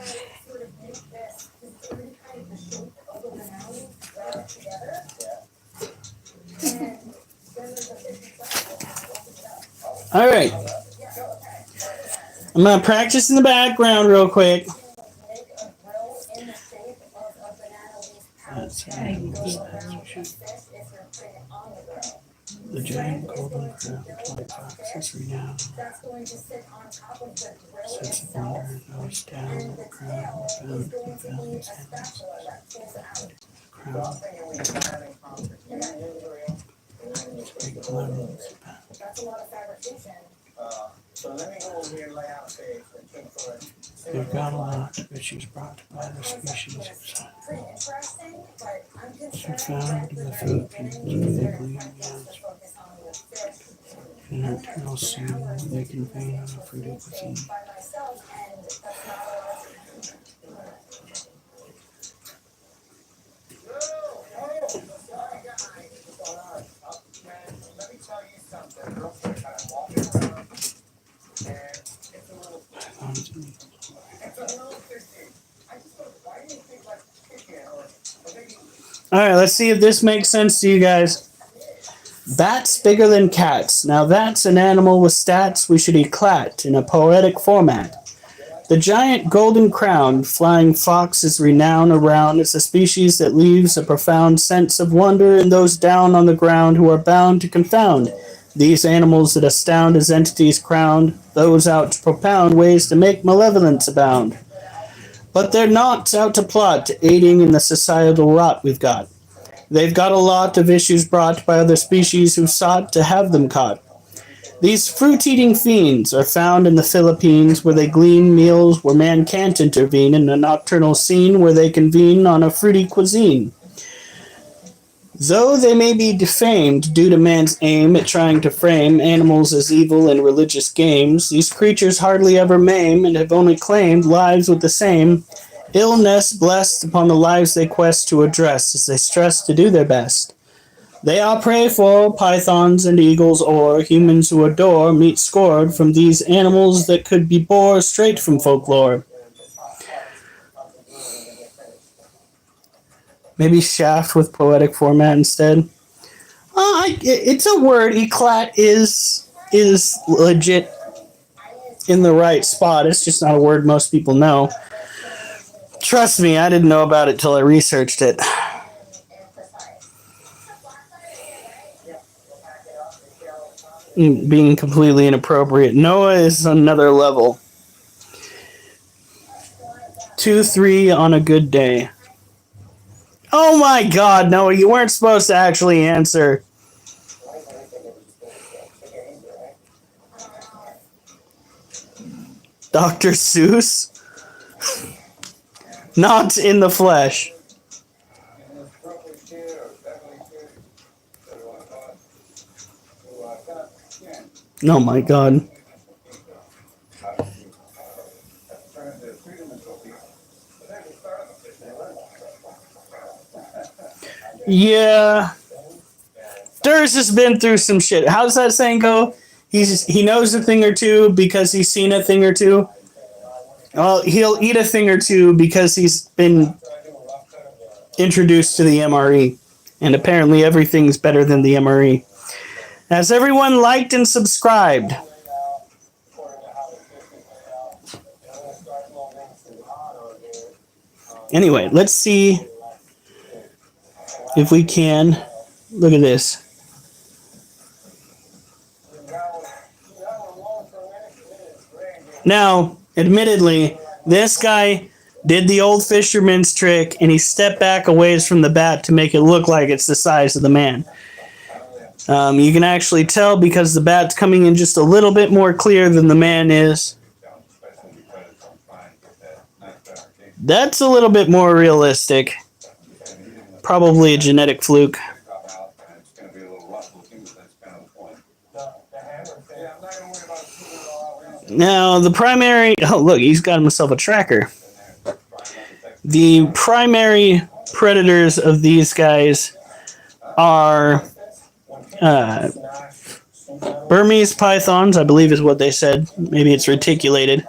sort of make this already kind of the shape of a banana leaf wrap together? Yeah. And then there's a fish inside and I open it up. all right. Yeah, okay. I'm gonna practice in the background real quick. Make a grill in the shape of a banana leaf pouch That's and right. go around a fish if you're putting it on the grill. The giant golden crown fly fox is renowned. That's going to sit on top of the grill Sits itself. under, nose down, And the crown tail is found, going to be a found, spatula that pulls out. So I'm crown, thinking we can have in concert. You got your grill, and then you big put the wood on balloons. it. That's a lot of fabrication. So let me go over here and lay out a pig for Bigfoot. They've got a lot of issues brought by the species of Pretty interesting, but I'm are concerned found that in the the very Philippines beginning, where these they are believe attempts to ants focus on the fish. in an eternal sea where they can feed on a fruity cuisine. By myself, and that's not a lot of Sorry guys, what's going on? Man, let me tell you something real quick. I'm walking around and it's a little fishy. I just thought, why do you think like chicken or maybe All right, let's see if this makes sense to you guys. Bats bigger than cats. Now that's an animal with stats we should eclat in a poetic format. The giant golden-crowned flying fox is renowned around as a species that leaves a profound sense of wonder in those down on the ground who are bound to confound these animals that astound as entities crowned, those out to propound ways to make malevolence abound. But they're not out to plot, aiding in the societal rot we've got. They've got a lot of issues brought by other species who sought to have them caught. These fruit-eating fiends are found in the Philippines, where they glean meals where man can't intervene, in a nocturnal scene where they convene on a fruity cuisine. Though they may be defamed due to man's aim at trying to frame animals as evil in religious games, these creatures hardly ever maim and have only claimed lives with the same illness blessed upon the lives they quest to address as they stress to do their best. They are prey for pythons and eagles or humans who adore meat scored from these animals that could be bore straight from folklore. Maybe shaft with poetic format instead. It's a word. Eclat is legit in the right spot. It's just not a word most people know. Trust me, I didn't know about it till I researched it. Being completely inappropriate. Noah is another level. 2-3 on a good day. Oh my god, Noah, you weren't supposed to actually answer. Dr. Seuss? Not in the flesh. Oh my god. Yeah. Durs has been through some shit. How does that saying go? He knows a thing or two because he's seen a thing or two. Well, he'll eat a thing or two because he's been introduced to the MRE. And apparently everything's better than the MRE. Has everyone liked and subscribed? Anyway, let's see if we can. Look at this. Now, admittedly, this guy did the old fisherman's trick and he stepped back a ways from the bat to make it look like it's the size of the man. You can actually tell because the bat's coming in just a little bit more clear than the man is. That's a little bit more realistic. Probably a genetic fluke. Now, the primary... Oh, look, he's got himself a tracker. The primary predators of these guys are Burmese pythons, I believe is what they said. Maybe it's reticulated.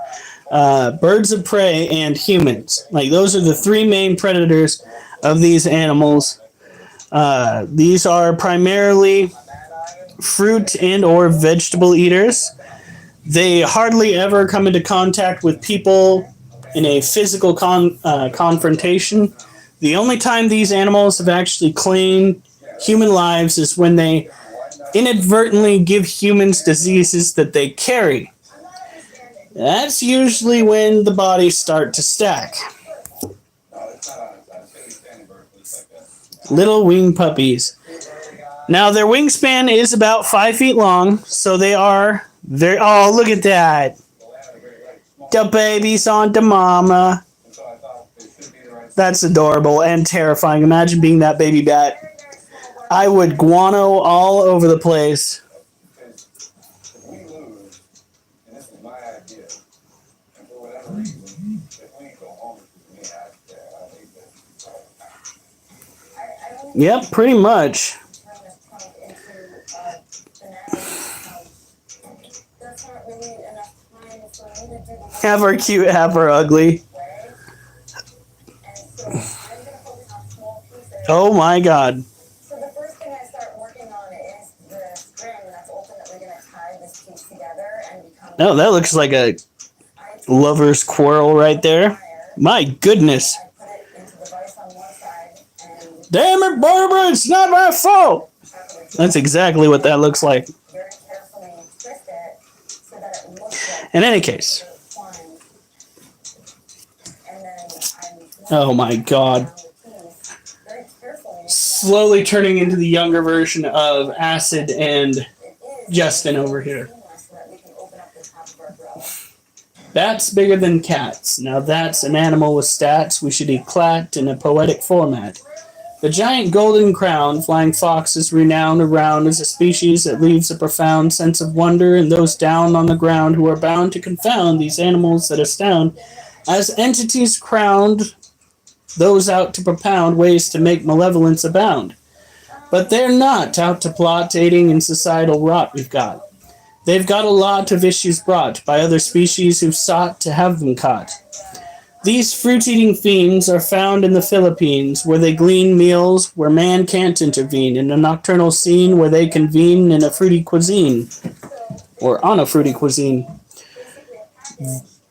Birds of prey and humans. Like, those are the three main predators of these animals. These are primarily fruit and or vegetable eaters. They hardly ever come into contact with people in a physical confrontation. The only time these animals have actually claimed human lives is when they inadvertently give humans diseases that they carry. That's usually when the bodies start to stack. Little wing puppies. Now, their wingspan is about 5 feet long, so they are very... Oh, look at that. The baby's on the mama. That's adorable and terrifying. Imagine being that baby bat. I would guano all over the place. Yep, pretty much. Half are cute, half are ugly. Oh my god. So the first thing I start working on is the string that's ultimately going to tie this piece together and become... Oh, that looks like a lover's quarrel right there. My goodness. I put it into the vise on one side and Damn it, Barbara, it's not my fault. That's exactly what that looks like. very carefully twist it so that it looks like In any case. it's twined. And then Oh my god. very carefully. Slowly turning into the younger version of Acid and Justin over here. So that we can open up the top of our umbrella. Bats bigger than cats. Now that's an animal with stats we should eclat in a poetic format. The giant golden crowned flying fox is renowned around as a species that leaves a profound sense of wonder in those down on the ground who are bound to confound these animals that astound as entities crowned those out to propound ways to make malevolence abound. But they're not out to plot aiding in societal rot we've got. They've got a lot of issues brought by other species who've sought to have them caught. These fruit-eating fiends are found in the Philippines, where they glean meals where man can't intervene, in a nocturnal scene where they convene in a fruity cuisine, or on a fruity cuisine.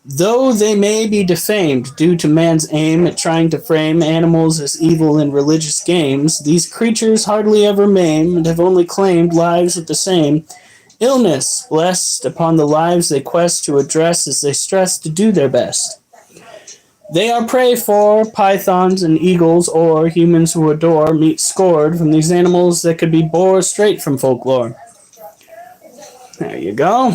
Though they may be defamed due to man's aim at trying to frame animals as evil in religious games, these creatures hardly ever maim and have only claimed lives with the same illness blessed upon the lives they quest to address as they stress to do their best. They are prey for pythons and eagles, or humans who adore meat scored from these animals that could be bore straight from folklore. There you go.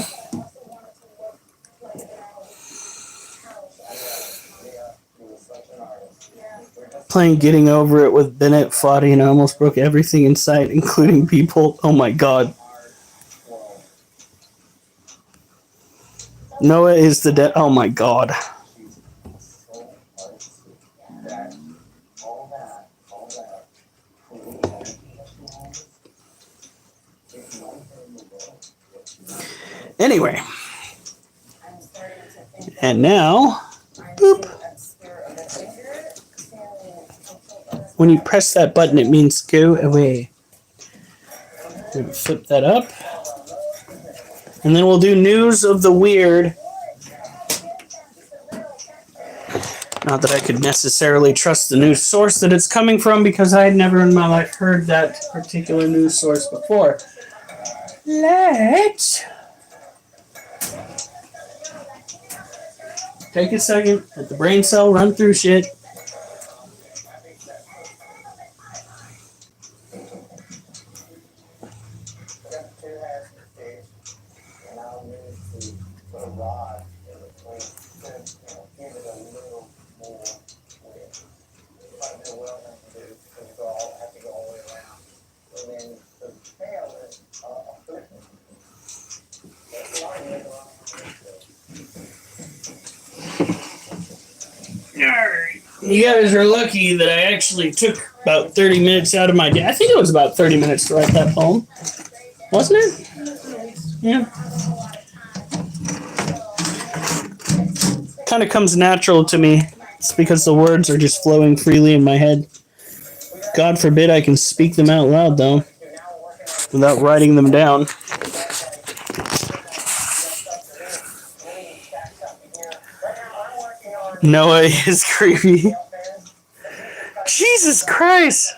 Playing Getting Over It with Bennett Foddy and I almost broke everything in sight, including people. Oh my god. Noah is the dead. Oh my god. Anyway. And now, boop. When you press that button, it means go away. We're gonna flip that up. And then we'll do news of the weird. Not that I could necessarily trust the news source that it's coming from, because I had never in my life heard that particular news source before. Let's Take a second, let the brain cell run through shit. Got two halves of the cage, and I'll need to put a rod in between to, give it a little more width. Quite a bit of welding to do, because you have to go all the way around. And then the tail is a foot. That's why you have Alright. You guys are lucky that I actually took about 30 minutes out of my day. I think it was about 30 minutes to write that poem. Wasn't it? Yeah. Kind of comes natural to me. It's because the words are just flowing freely in my head. God forbid I can speak them out loud, though, without writing them down. Noah is creepy. Jesus Christ!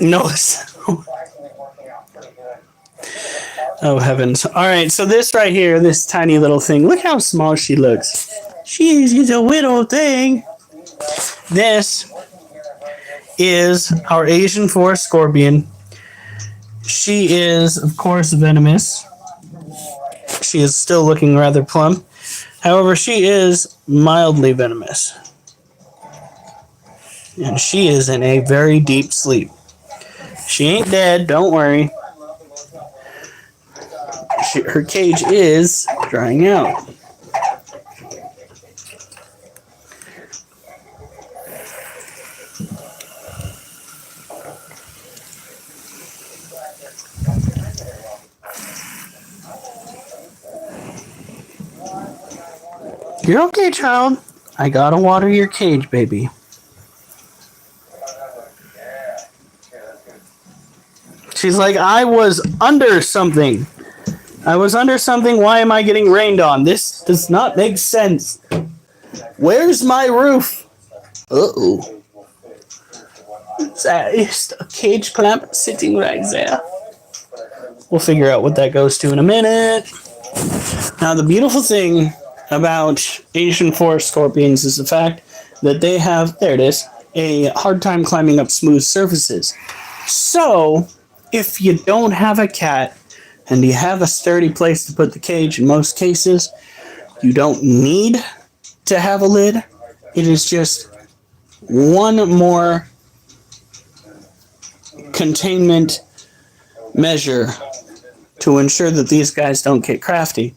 Noah's. Oh heavens. Alright, so this right here, this tiny little thing, look how small she looks. She's a little thing. This is our Asian forest scorpion. She is, of course, venomous. She is still looking rather plump. However, she is mildly venomous. And she is in a very deep sleep. She ain't dead, don't worry. Her cage is drying out. You're okay, child. I gotta water your cage, baby. She's like, I was under something. I was under something. Why am I getting rained on? This does not make sense. Where's my roof? Uh-oh. There is a cage clamp sitting right there. We'll figure out what that goes to in a minute. Now, the beautiful thing about Asian forest scorpions is the fact that they have, there it is, a hard time climbing up smooth surfaces. So, if you don't have a cat, and you have a sturdy place to put the cage, in most cases, you don't need to have a lid. It is just one more containment measure to ensure that these guys don't get crafty.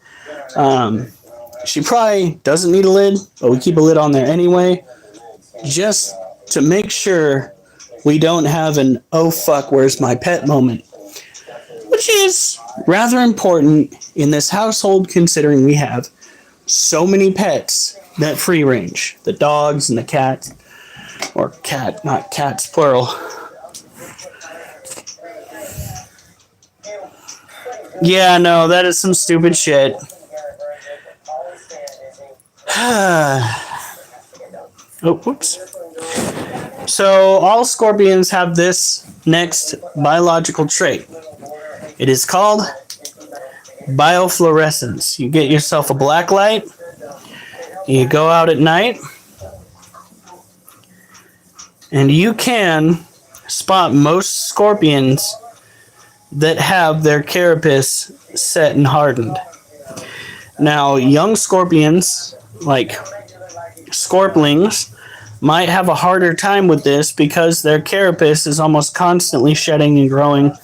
She probably doesn't need a lid, but we keep a lid on there anyway, just to make sure we don't have an oh fuck, where's my pet moment. Which is rather important in this household, considering we have so many pets that free range. The dogs and the cats. Or cat, not cats, plural. Yeah, no, that is some stupid shit. Oh, whoops. So, all scorpions have this next biological trait. It is called biofluorescence. You get yourself a black light, you go out at night, and you can spot most scorpions that have their carapace set and hardened. Now, young scorpions, like scorplings, might have a harder time with this because their carapace is almost constantly shedding and growing,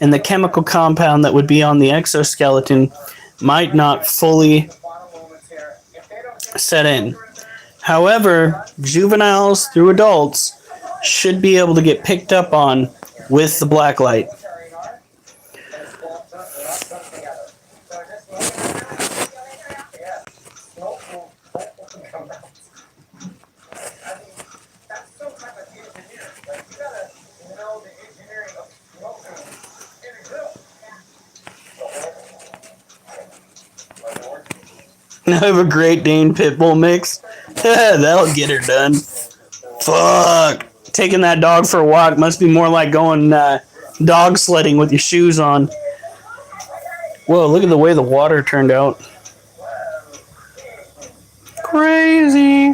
and the chemical compound that would be on the exoskeleton might not fully set in. However, juveniles through adults should be able to get picked up on with the black light. I have a Great Dane Pitbull mix. That'll get her done. Fuck. Taking that dog for a walk must be more like going dog sledding with your shoes on. Whoa, look at the way the water turned out. Crazy.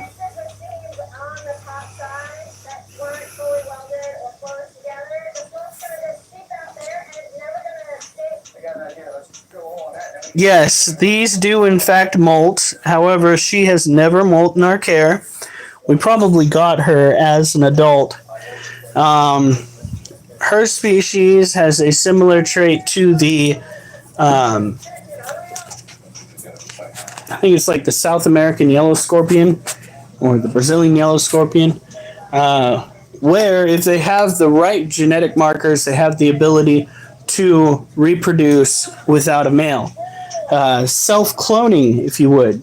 Yes, these do in fact molt. However, she has never molt in our care. We probably got her as an adult. Her species has a similar trait to the, I think it's like the South American yellow scorpion or the Brazilian yellow scorpion, where if they have the right genetic markers, they have the ability to reproduce without a male. Self-cloning, if you would.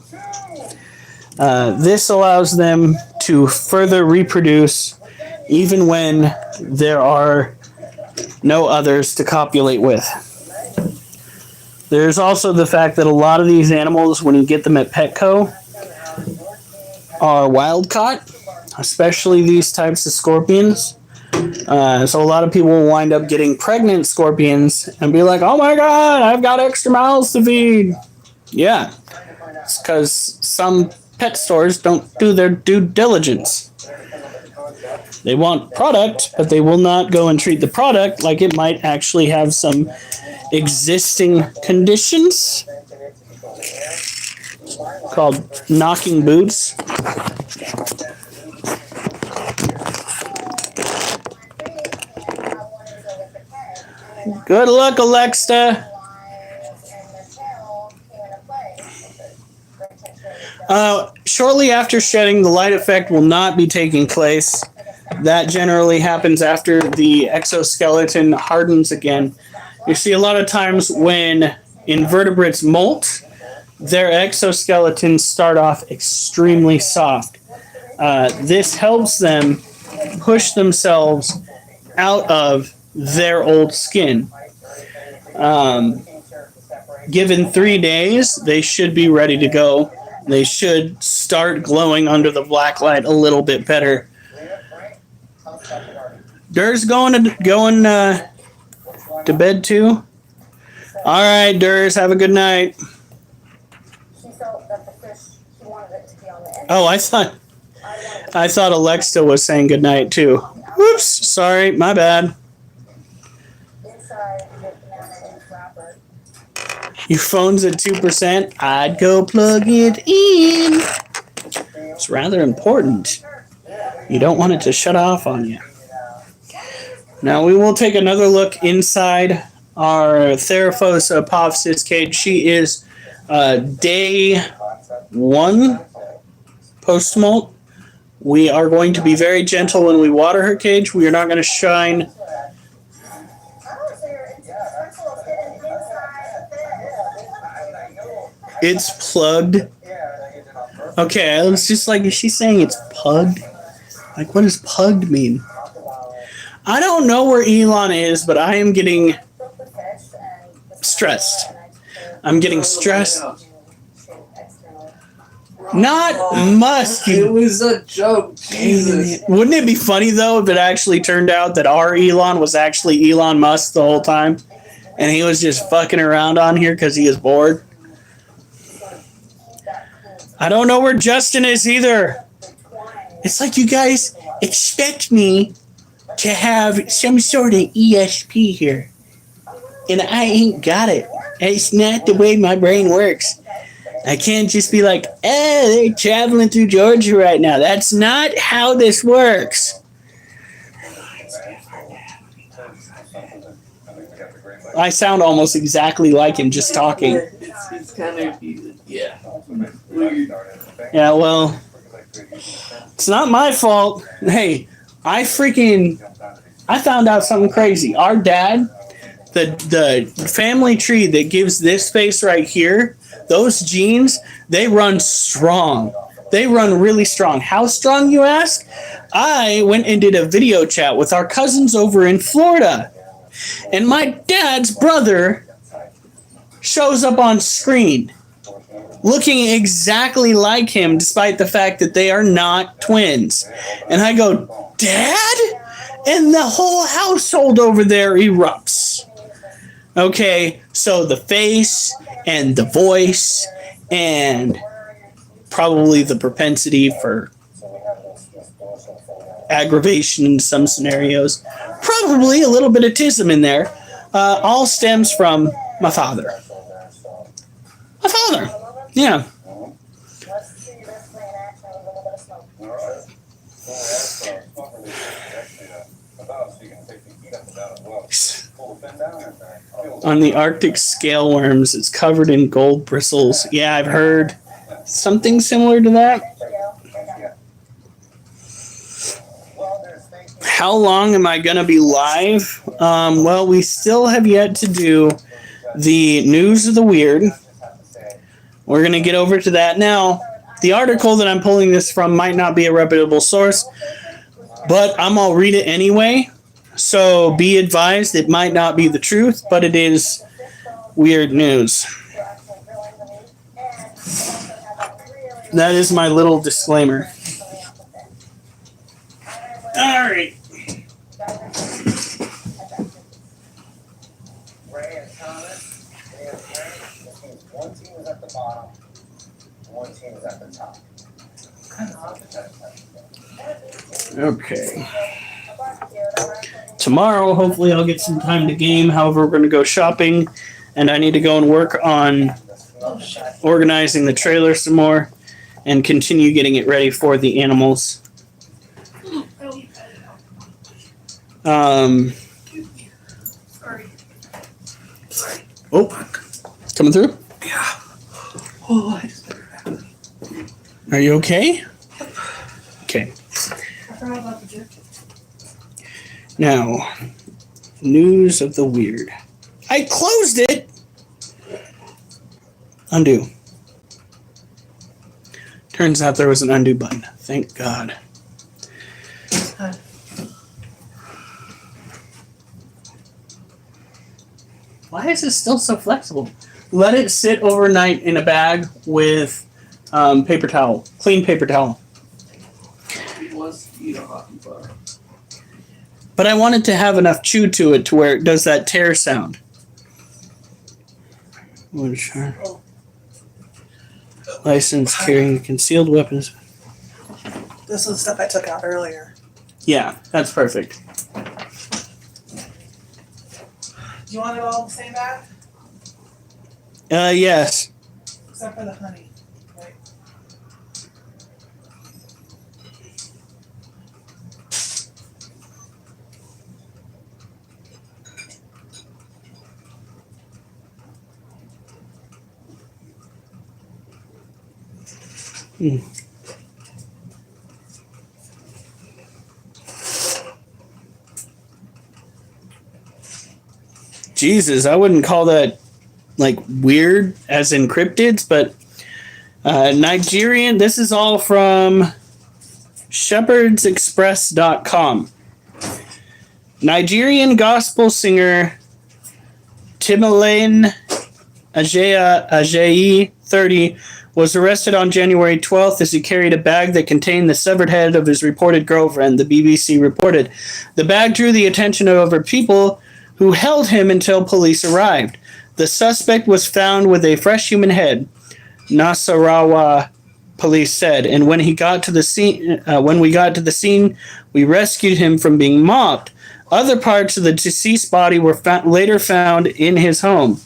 This allows them to further reproduce even when there are no others to copulate with. There's also the fact that a lot of these animals, when you get them at Petco, are wild caught, especially these types of scorpions. So a lot of people will wind up getting pregnant scorpions and be like, oh my god, I've got extra mouths to feed. Yeah, it's because some pet stores don't do their due diligence. They want product, but they will not go and treat the product like it might actually have some existing conditions called knocking boots. Good luck, Alexa. Shortly after shedding, the light effect will not be taking place. That generally happens after the exoskeleton hardens again. You see a lot of times when invertebrates molt, their exoskeletons start off extremely soft. This helps them push themselves out of their old skin. Given 3 days, they should be ready to go. They should start glowing under the black light a little bit better. Dur's going to bed too. All right, Durs, have a good night. Oh, I thought Alexa was saying good night too. Whoops, sorry, my bad. Your phone's at 2%. I'd go plug it in. It's rather important. You don't want it to shut off on you. Now we will take another look inside our Theraphosa apophysis cage. She is day 1 post-molt. We are going to be very gentle when we water her cage. We are not going to shine. It's plugged. Okay, I was just like, is she saying it's pugged? Like, what does pugged mean? I don't know where Elon is, but I am getting stressed. I'm getting stressed. Not musky. It was a joke. Jesus. Wouldn't it be funny, though, if it actually turned out that our Elon was actually Elon Musk the whole time? And he was just fucking around on here because he is bored? I don't know where Justin is either. It's like you guys expect me to have some sort of ESP here. And I ain't got it. It's not the way my brain works. I can't just be like, they're traveling through Georgia right now. That's not how this works. I sound almost exactly like him just talking. It's kind of, yeah. Yeah, well, it's not my fault. Hey, I found out something crazy. Our dad, the family tree that gives this face right here, those genes, they run strong. They run really strong. How strong, you ask? I went and did a video chat with our cousins over in Florida. And my dad's brother shows up on screen. looking exactly like him, despite the fact that they are not twins. And I go, Dad? And the whole household over there erupts. Okay, so the face and the voice and probably the propensity for aggravation in some scenarios, probably a little bit of autism in there, all stems from my father. My father, yeah. Let's see this play in action with a little bit of smoke. Alright. So that's not really actually about so you can take the heat up and down as well. Pull the pin down and On the Arctic scale worms, it's covered in gold bristles. Yeah, I've heard something similar to that. How long am I going to be live? Well, we still have yet to do the news of the weird. We're going to get over to that now. The article that I'm pulling this from might not be a reputable source, but I'll read it anyway. So be advised, it might not be the truth, but it is weird news. That is my little disclaimer. All right. Ray and Thomas, they have Ray. This means one team is at the bottom, one team is at the top. Okay. Tomorrow, hopefully, I'll get some time to game. However, we're going to go shopping, and I need to go and work on organizing the trailer some more and continue getting it ready for the animals. Sorry. Oh, coming through? Oh, Are you okay? Okay. I forgot about the jacket. Now, news of the weird. I closed it! Undo. Turns out there was an undo button. Thank God. Why is this still so flexible? Let it sit overnight in a bag with paper towel. Clean paper towel. He wants to eat a hockey puck. But I want it to have enough chew to it to where it does that tear sound. Oh, sure. License carrying concealed weapons. This is the stuff I took out earlier. Yeah, that's perfect. Do you want it all the same bag? Yes. Except for the honey. Right. Jesus, I wouldn't call that like weird as in cryptids, but Nigerian, this is all from shepherdsexpress.com. Nigerian gospel singer Timolane Ajayi, 30, was arrested on January 12th as he carried a bag that contained the severed head of his reported girlfriend, the BBC reported. The bag drew the attention of over people who held him until police arrived. The suspect was found with a fresh human head, Nasarawa police said, and when we got to the scene, we rescued him from being mobbed. Other parts of the deceased body were later found in his home.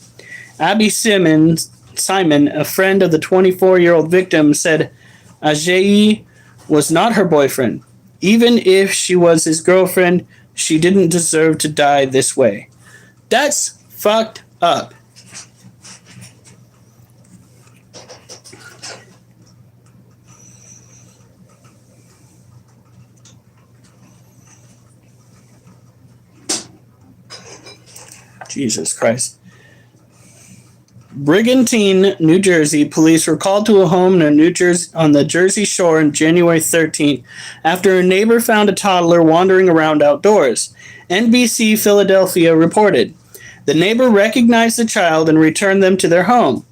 Abby Simon, a friend of the 24-year-old victim, said Ajayi was not her boyfriend. Even if she was his girlfriend, she didn't deserve to die this way. That's fucked up. Jesus Christ. Brigantine, New Jersey, police were called to a home in on the Jersey Shore on January 13th after a neighbor found a toddler wandering around outdoors. NBC Philadelphia reported. The neighbor recognized the child and returned them to their home.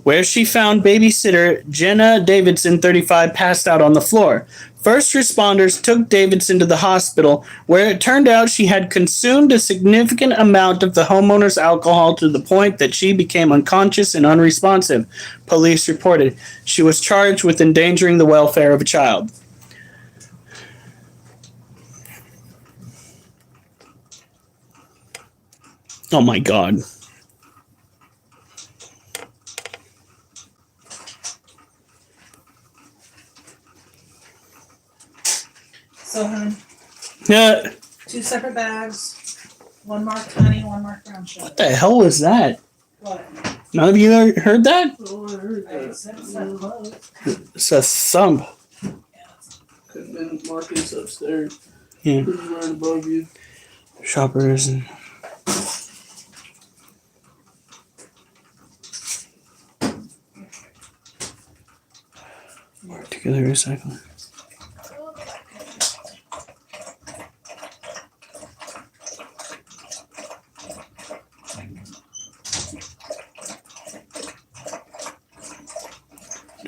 where she found babysitter Jenna Davidson, 35, passed out on the floor. First responders took Davidson to the hospital, where it turned out she had consumed a significant amount of the homeowner's alcohol to the point that she became unconscious and unresponsive, police reported. She was charged with endangering the welfare of a child. Oh my God. So, hun, Yeah. 2 separate bags. 1 marked honey, 1 marked brown sugar. What the hell was that? What? None of you heard that? Oh, I heard that. It's close. It's a thump. Could have been Marcus upstairs. Yeah. Who's right above you? Shoppers and work together recycling.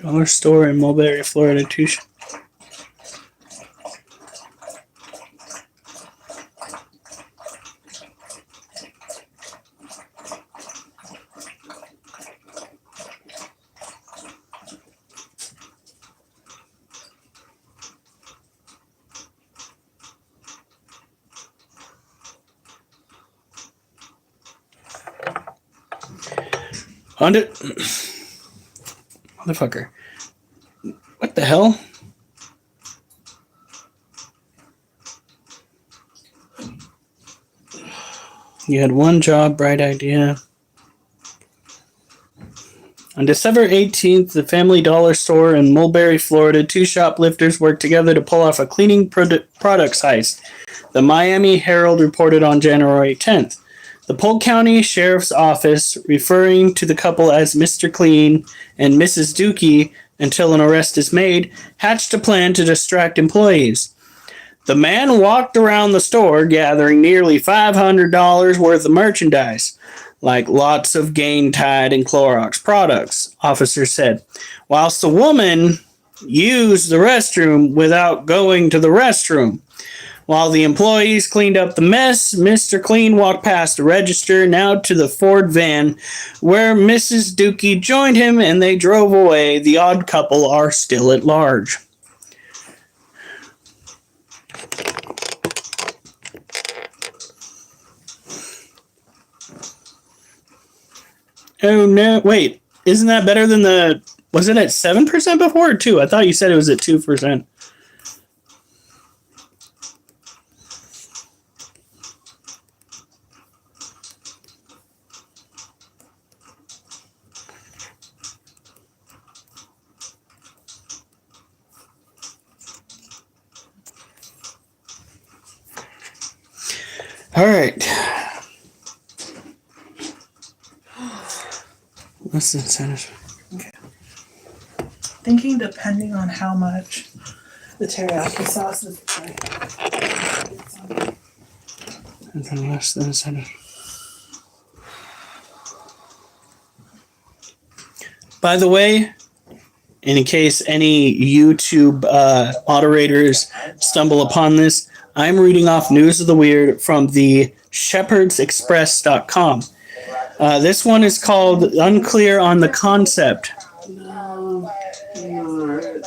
Dollar store in Mulberry, Florida. Under motherfucker. What the hell? You had one job, bright idea. On December 18th, the Family Dollar store in Mulberry, Florida, 2 shoplifters worked together to pull off a cleaning products heist. The Miami Herald reported on January 10th. The Polk County Sheriff's Office, referring to the couple as Mr. Clean and Mrs. Dookie until an arrest is made, hatched a plan to distract employees. The man walked around the store gathering nearly $500 worth of merchandise, like lots of Gain Tide and Clorox products, officers said, whilst the woman used the restroom without going to the restroom. While the employees cleaned up the mess, Mr. Clean walked past the register and out to the Ford van, where Mrs. Dookie joined him and they drove away. The odd couple are still at large. Oh no, wait, isn't that better than was it at 7% before or 2? I thought you said it was at 2%. All right. What's the incentive? Thinking depending on how much the teriyaki sauce is. And then less than incentive. By the way, in case any YouTube moderators stumble upon this, I'm reading off News of the Weird from the shepherdsexpress.com. This one is called Unclear on the Concept. No. Alright.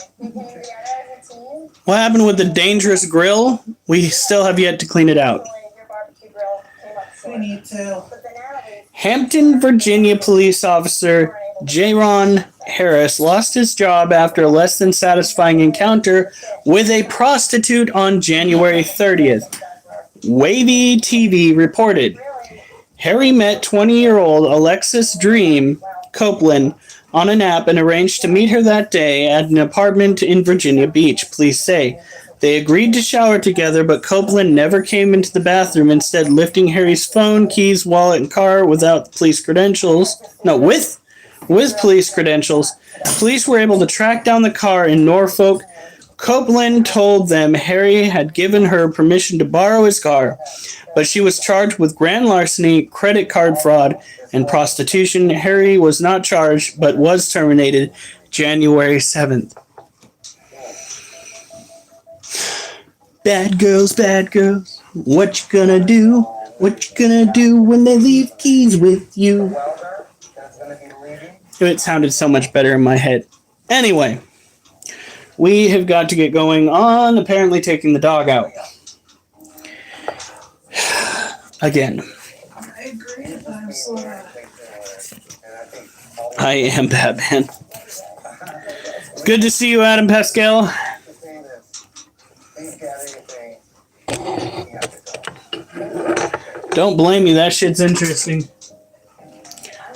What happened with the dangerous grill? We still have yet to clean it out. We need to. Hampton, Virginia police officer Jaron Harris lost his job after a less than satisfying encounter with a prostitute on January 30th. Wavy TV reported. Harry met 20-year-old Alexis Dream Copeland on an app and arranged to meet her that day at an apartment in Virginia Beach, police say. They agreed to shower together, but Copeland never came into the bathroom, instead lifting Harry's phone, keys, wallet, and car without police credentials. No, with police credentials. Police were able to track down the car in Norfolk. Copeland told them Harry had given her permission to borrow his car, but she was charged with grand larceny, credit card fraud, and prostitution. Harry was not charged, but was terminated January 7th. Bad girls, what you gonna do? What you gonna do when they leave keys with you? Welder, that's gonna be leaving. It sounded so much better in my head. Anyway, we have got to get going on apparently taking the dog out. Again, I agree, but I'm slow. And I think all I am Batman. Good to see you, Adam Pascal. the thing is, he's got anything, he has to go. Don't blame me, that shit's interesting.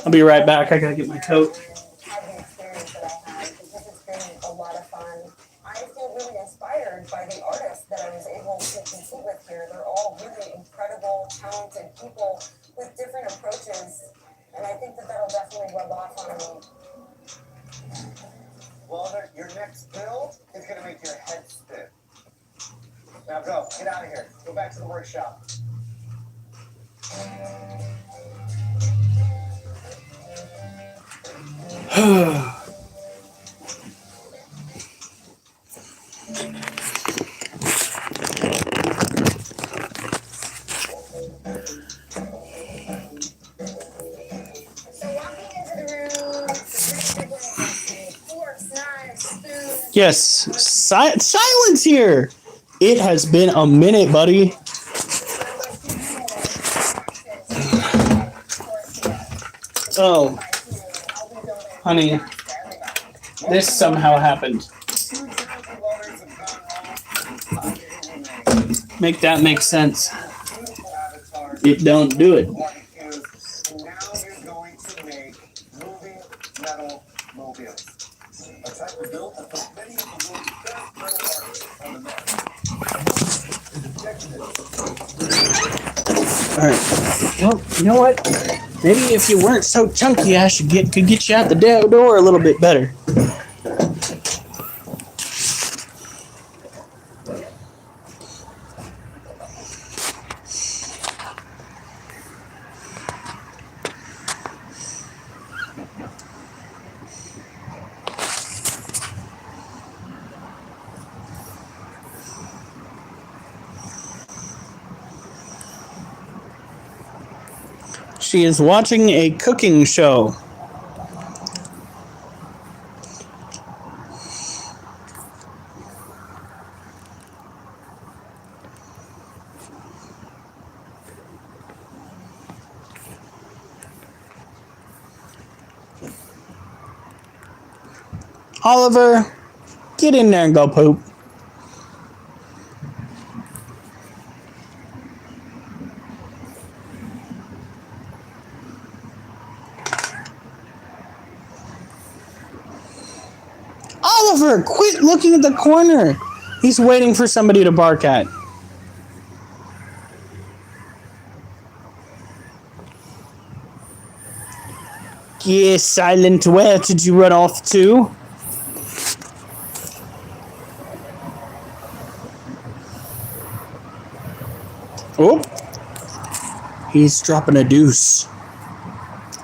I'll be right back. I gotta get my coat. Have the experience that I had because it's been a lot of fun. I feel really inspired by the artists that I was able to compete with here. They're all really incredible, talented people with different approaches, and I think that that'll definitely rub off on me. Welder, your next build is gonna make your head spin. Now go, get out of here. Go back to the workshop. So walking into the room, forks, knives, spoons. Yes, silence here. It has been a minute, buddy. Oh, honey, this somehow happened. Make that make sense. It don't do it. And now you're going to make moving metal mobiles. A type of build that puts many of the world's best metal artists on the map. All right. Well, you know what? Maybe if you weren't so chunky, I could get you out the door a little bit better. She is watching a cooking show. Oliver, get in there and go poop. Oliver, quit looking at the corner. He's waiting for somebody to bark at. Yes, Silent, where did you run off to? Oh, he's dropping a deuce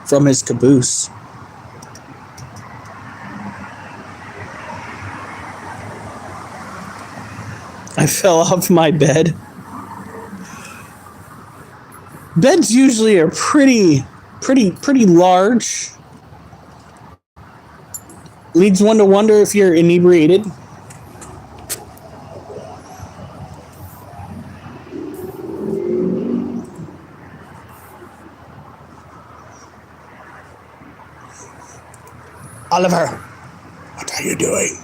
from his caboose. I fell off my bed. Beds usually are pretty large. Leads one to wonder if you're inebriated. Oliver, what are you doing?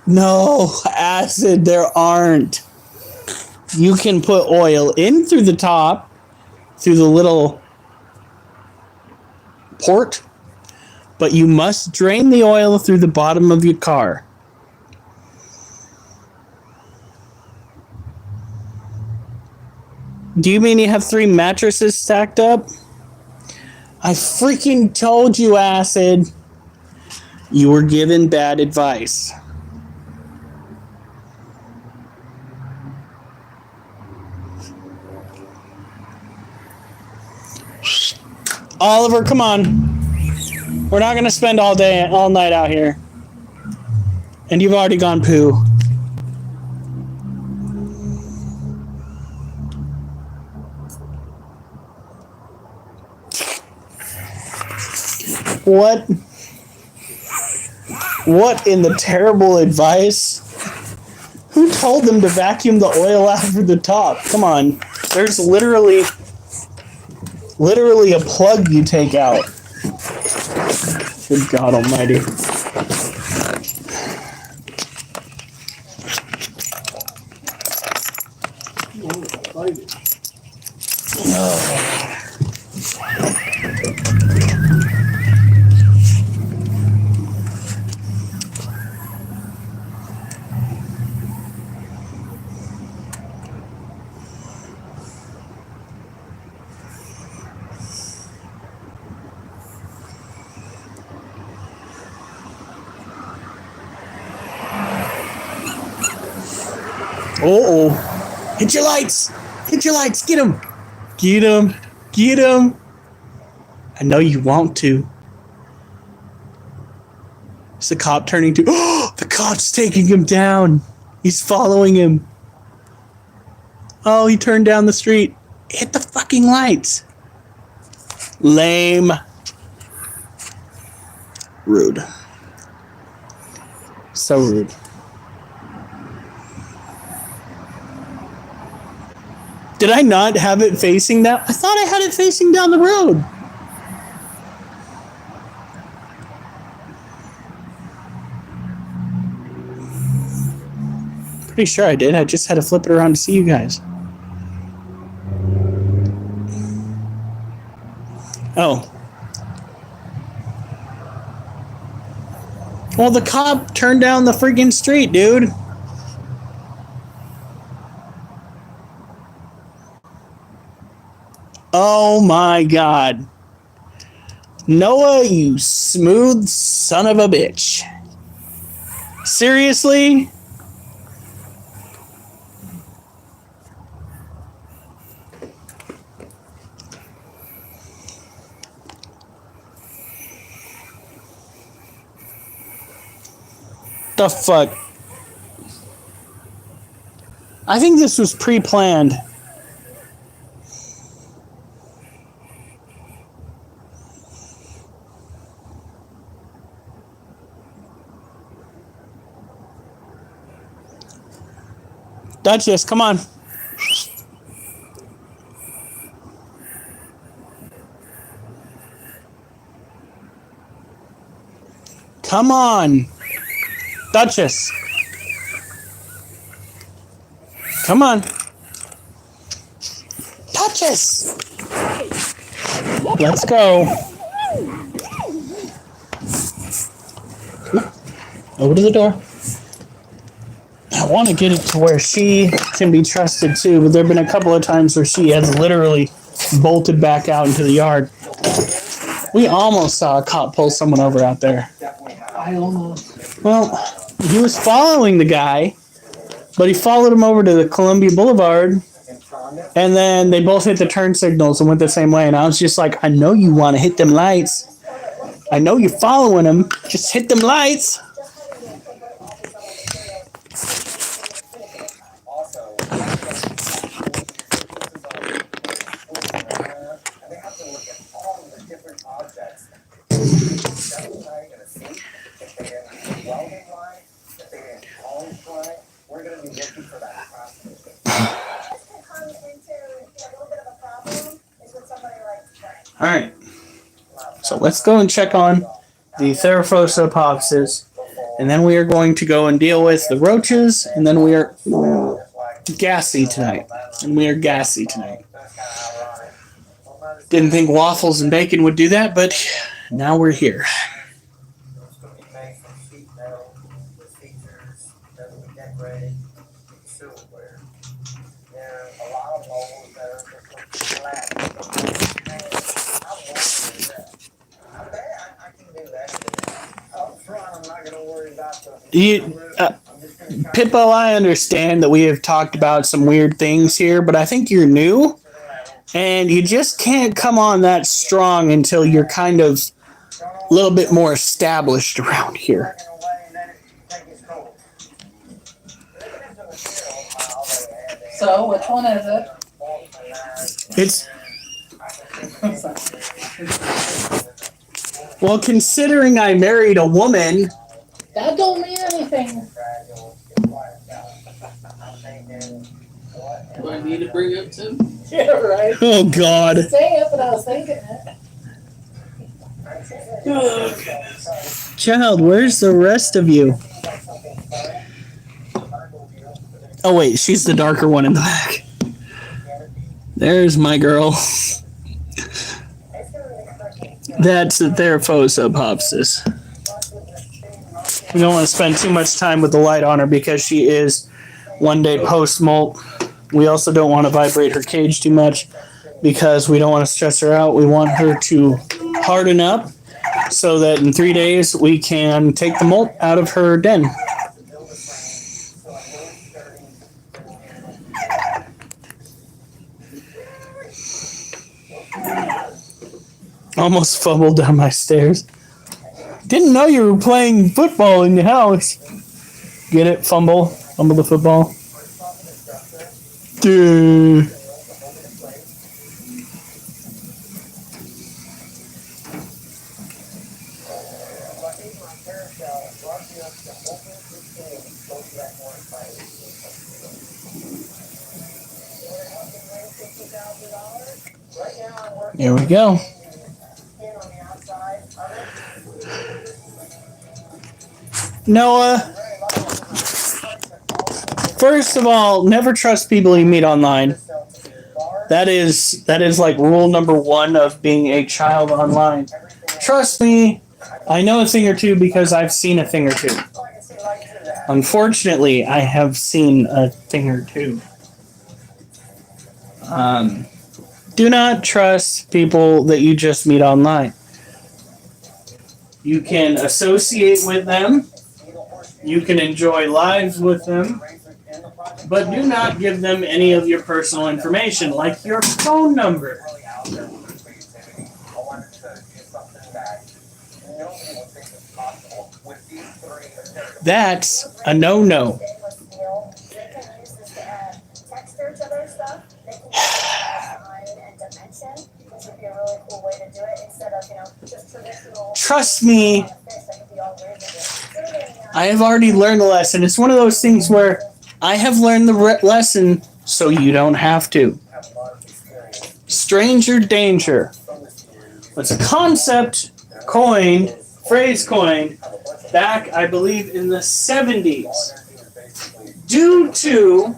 No, acid, there aren't. You can put oil in through the top, through the little port, but you must drain the oil through the bottom of your car. Do you mean you have 3 mattresses stacked up? I freaking told you, Acid. You were given bad advice. Oliver, come on. We're not gonna spend all night out here. And you've already gone poo. What? What in the terrible advice? Who told them to vacuum the oil out of the top? Come on. There's literally a plug you take out. Good God Almighty. Uh-oh. Hit your lights. Hit your lights. Get him. Get him. Get him. I know you want to. Is the cop turning to... Oh, the cop's taking him down. He's following him. Oh, he turned down the street. Hit the fucking lights. Lame. Rude. So rude. Did I not have it facing that? I thought I had it facing down the road. Pretty sure I did. I just had to flip it around to see you guys. Oh. Well, the cop turned down the freaking street, dude. Oh my God. Noah, you smooth son of a bitch. Seriously? The fuck? I think this was pre-planned. Duchess, come on. Come on. Duchess. Come on. Duchess. Let's go. Over to the door. I want to get it to where she can be trusted too, but there have been a couple of times where she has literally bolted back out into the yard. We almost saw a cop pull someone over out there. I almost. Well, he was following the guy, but he followed him over to the Columbia Boulevard, and then they both hit the turn signals and went the same way. And I was just like, I know you want to hit them lights. I know you're following him. Just hit them lights. All right, so let's go and check on the Theraphosa popsis, and then we are going to go and deal with the roaches, and then we are gassy tonight. Didn't think waffles and bacon would do that, but now we're here. It's going to be made from sheet metal with features that will be decorated with silverware. There are a lot of molds that are just flat. I can do that. Up front, I'm not going to worry about the... Pippo, I understand that we have talked about some weird things here, but I think you're new. And you just can't come on that strong until you're kind of a little bit more established around here. So, which one is it? It's well, considering I married a woman, That don't mean anything. Do I need to bring up Tim? Yeah, right. oh God. Say it, but I was thinking it. Child, where's the rest of you? Oh wait, she's the darker one in the back. There's my girl. That's the Theraphosa popsis. We don't want to spend too much time with the light on her because she is one day post molt. We also don't want to vibrate her cage too much because we don't want to stress her out. We want her to harden up so that in 3 days we can take the molt out of her den. Almost fumbled down my stairs. Didn't know you were playing football in the house. Get it? Fumble. Fumble the football. Dude. Here we go. Noah, first of all, never trust people you meet online. That is like rule number 1 of being a child online. Trust me, I know a thing or two because I've seen a thing or two. Unfortunately, I have seen a thing or two. Do not trust people that you just meet online. You can associate with them. You can enjoy lives with them. But do not give them any of your personal information, like your phone number. That's a no-no. Trust me, I have already learned the lesson. It's one of those things where I have learned the lesson so you don't have to. Stranger danger. It's a concept coined, phrase coined, back, I believe, in the 70s. Due to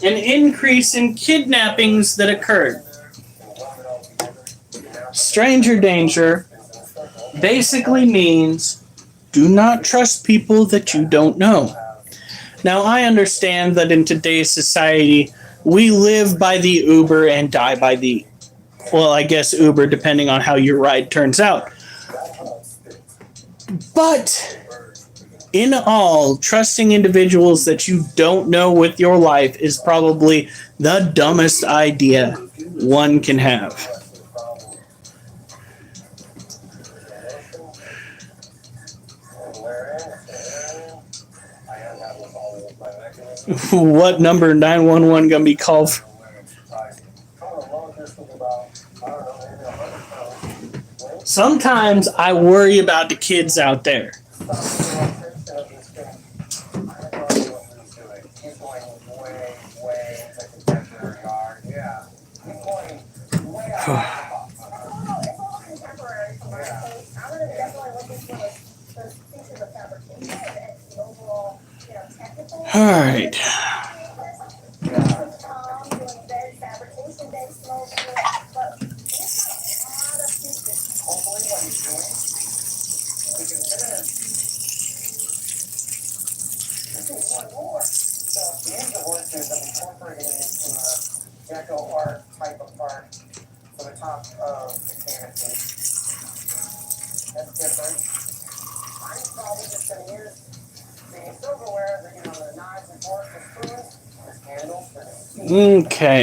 an increase in kidnappings that occurred. Stranger danger basically means do not trust people that you don't know. Now, I understand that in today's society, we live by the Uber and die by the, well, I guess Uber, depending on how your ride turns out. But in all, trusting individuals that you don't know with your life is probably the dumbest idea one can have. What number 911 gonna be called? Sometimes I worry about the kids out there. All right. Gecko art type of art for the top of the canopy. That's different. I'm probably just going to use the silverware, the knives and forks and spoons, this handle. Okay.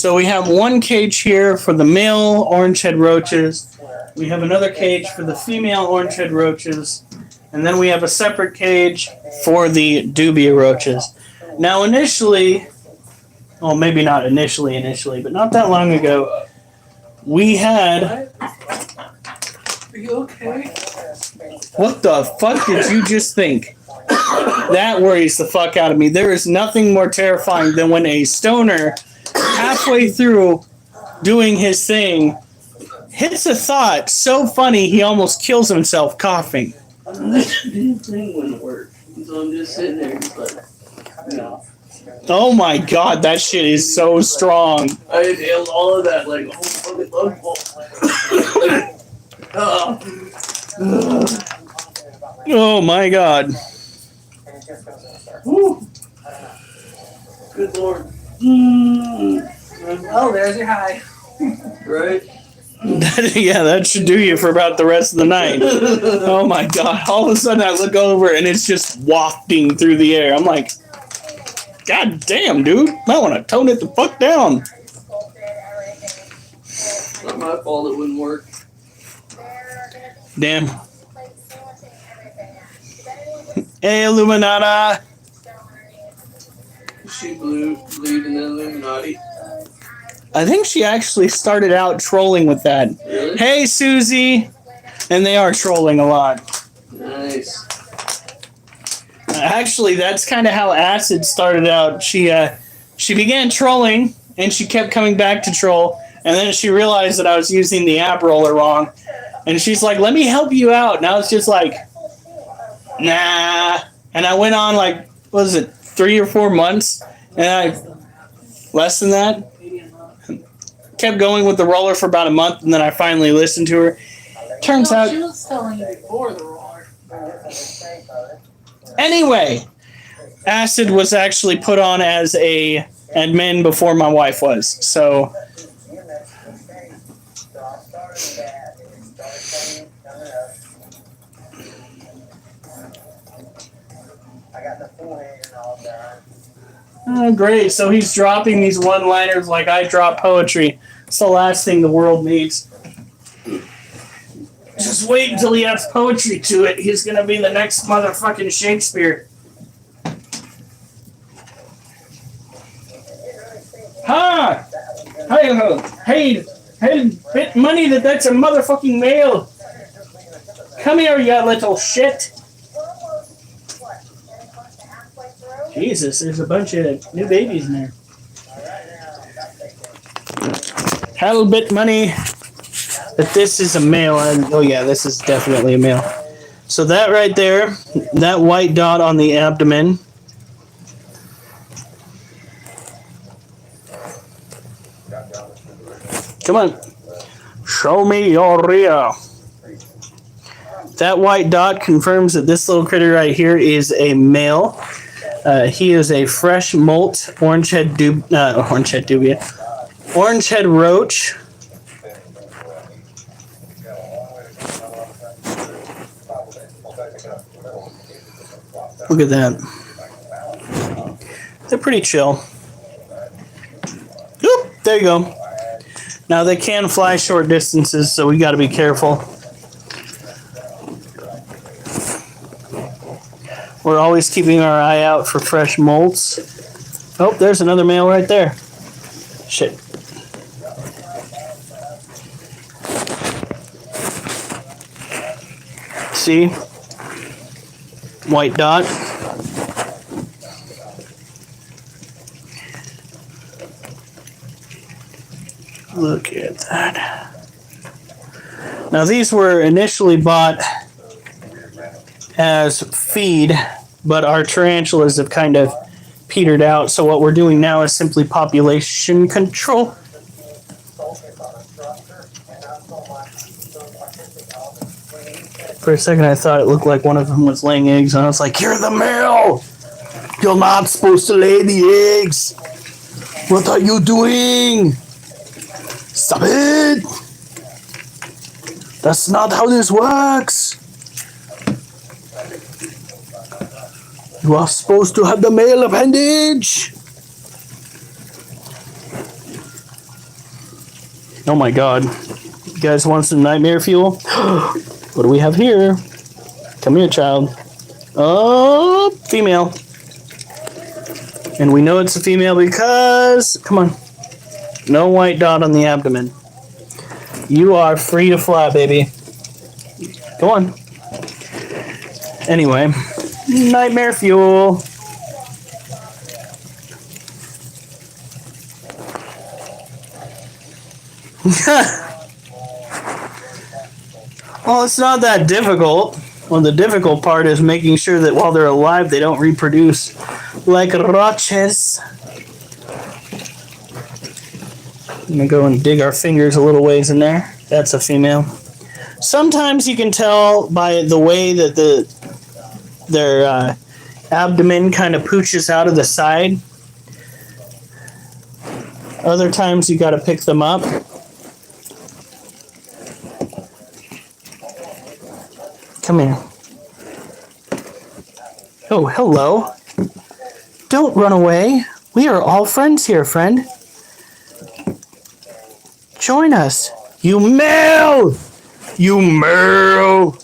So we have one cage here for the male orange-head roaches. We have another cage for the female orange-head roaches. And then we have a separate cage for the dubia roaches. Now initially, well maybe not initially, but not that long ago, we had... Are you okay? What the fuck did you just think? That worries the fuck out of me. There is nothing more terrifying than when a stoner, halfway through doing his thing, hits a thought so funny he almost kills himself coughing. This thing wouldn't work. So I'm just sitting there just like, no. Oh my god, that shit is so strong. I inhaled all of that like a whole fucking lungful. Oh my god. Woo. Good lord. Oh, there's your high. Right? Yeah, that should do you for about the rest of the night. Oh my god. All of a sudden I look over and it's just wafting through the air. I'm like, god damn, dude. Might want to tone it the fuck down. Not my fault it wouldn't work. Damn. Hey, Illuminata. She believed in the Illuminati. I think she actually started out trolling with that. Really? Hey, Susie. And they are trolling a lot. Nice. Actually, that's kind of how Acid started out. She began trolling, and she kept coming back to troll. And then she realized that I was using the app roller wrong. And she's like, let me help you out. And I was just like, nah. And I went on like, what was it, 3 or 4 months? And less than that. Kept going with the roller for about a month, and then I finally listened to her. Turns No, out... she was telling you before the roller. Anyway, Acid was actually put on as a admin before my wife was. So... Oh, great. So he's dropping these one-liners like I drop poetry. It's the last thing the world needs. Just wait until he adds poetry to it. He's going to be the next motherfucking Shakespeare. Ha! Hey, bit money that's a motherfucking male. Come here, you little shit. Jesus, there's a bunch of new babies in there. Hellbit money that this is a male. And, oh yeah, this is definitely a male. So that right there, that white dot on the abdomen. Come on. Show me your rear. That white dot confirms that this little critter right here is a male. He is a fresh molt orange-head dubia. Orange-head roach. Look at that. They're pretty chill. Oop, there you go. Now they can fly short distances, so we got to be careful. We're always keeping our eye out for fresh molts. Oh, there's another male right there. Shit. See? White dot. Look at that. Now these were initially bought as feed, but our tarantulas have kind of petered out. So what we're doing now is simply population control. For a second I thought it looked like one of them was laying eggs, and I was like, you're the male! You're not supposed to lay the eggs! What are you doing? Stop it! That's not how this works! You are supposed to have the male appendage! Oh my god. You guys want some nightmare fuel? What do we have here? Come here, child. Oh, female. And we know it's a female because, come on. No white dot on the abdomen. You are free to fly, baby. Go on. Anyway, nightmare fuel. Well, it's not that difficult. Well, the difficult part is making sure that while they're alive, they don't reproduce like roaches. I'm gonna go and dig our fingers a little ways in there. That's a female. Sometimes you can tell by the way that their abdomen kind of pooches out of the side. Other times you got to pick them up. Come here. Oh, hello. Don't run away. We are all friends here, friend. Join us. You male! You male!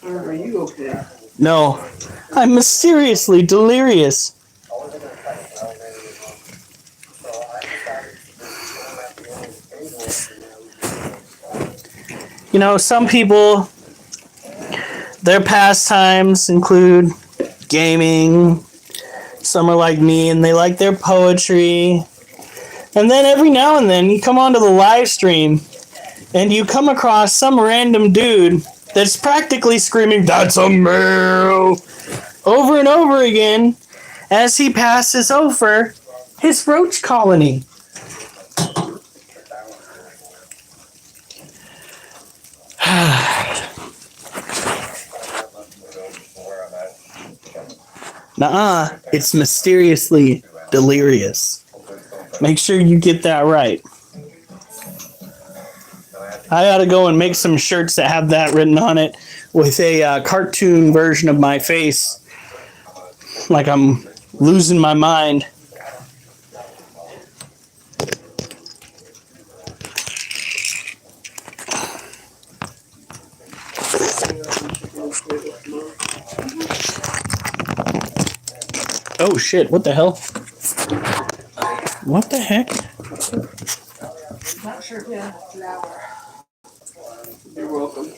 Are you okay? No. I'm mysteriously delirious. You know, some people, their pastimes include gaming. Some are like me and they like their poetry. And then every now and then you come onto the live stream and you come across some random dude that's practically screaming, "That's a male!" over and over again as he passes over his roach colony. Nuh-uh, it's mysteriously delirious. Make sure you get that right. I ought to go and make some shirts that have that written on it with a cartoon version of my face. Like I'm losing my mind. Oh shit, what the hell? What the heck? Not sure if you have flour. You're welcome.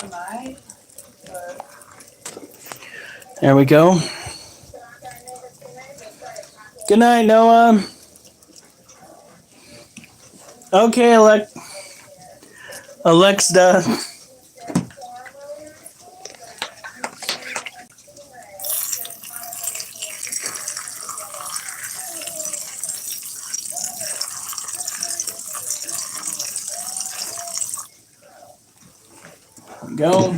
Am I? There we go. Good night, Noah. Okay, Alexa. Go.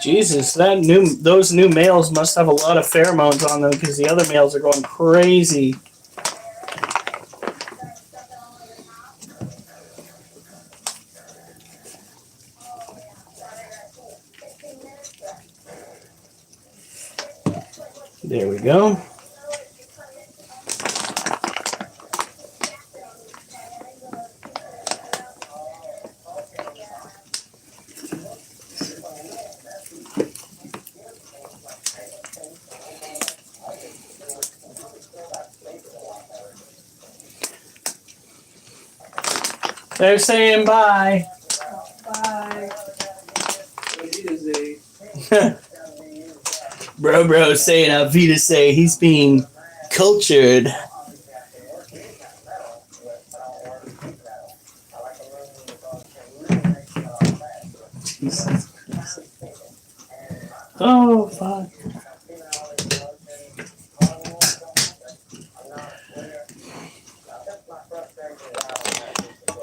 Jesus, those new males must have a lot of pheromones on them because the other males are going crazy. There we go. They're saying bye. Bye. Bro saying Avita say he's being cultured. Jesus. Oh fuck.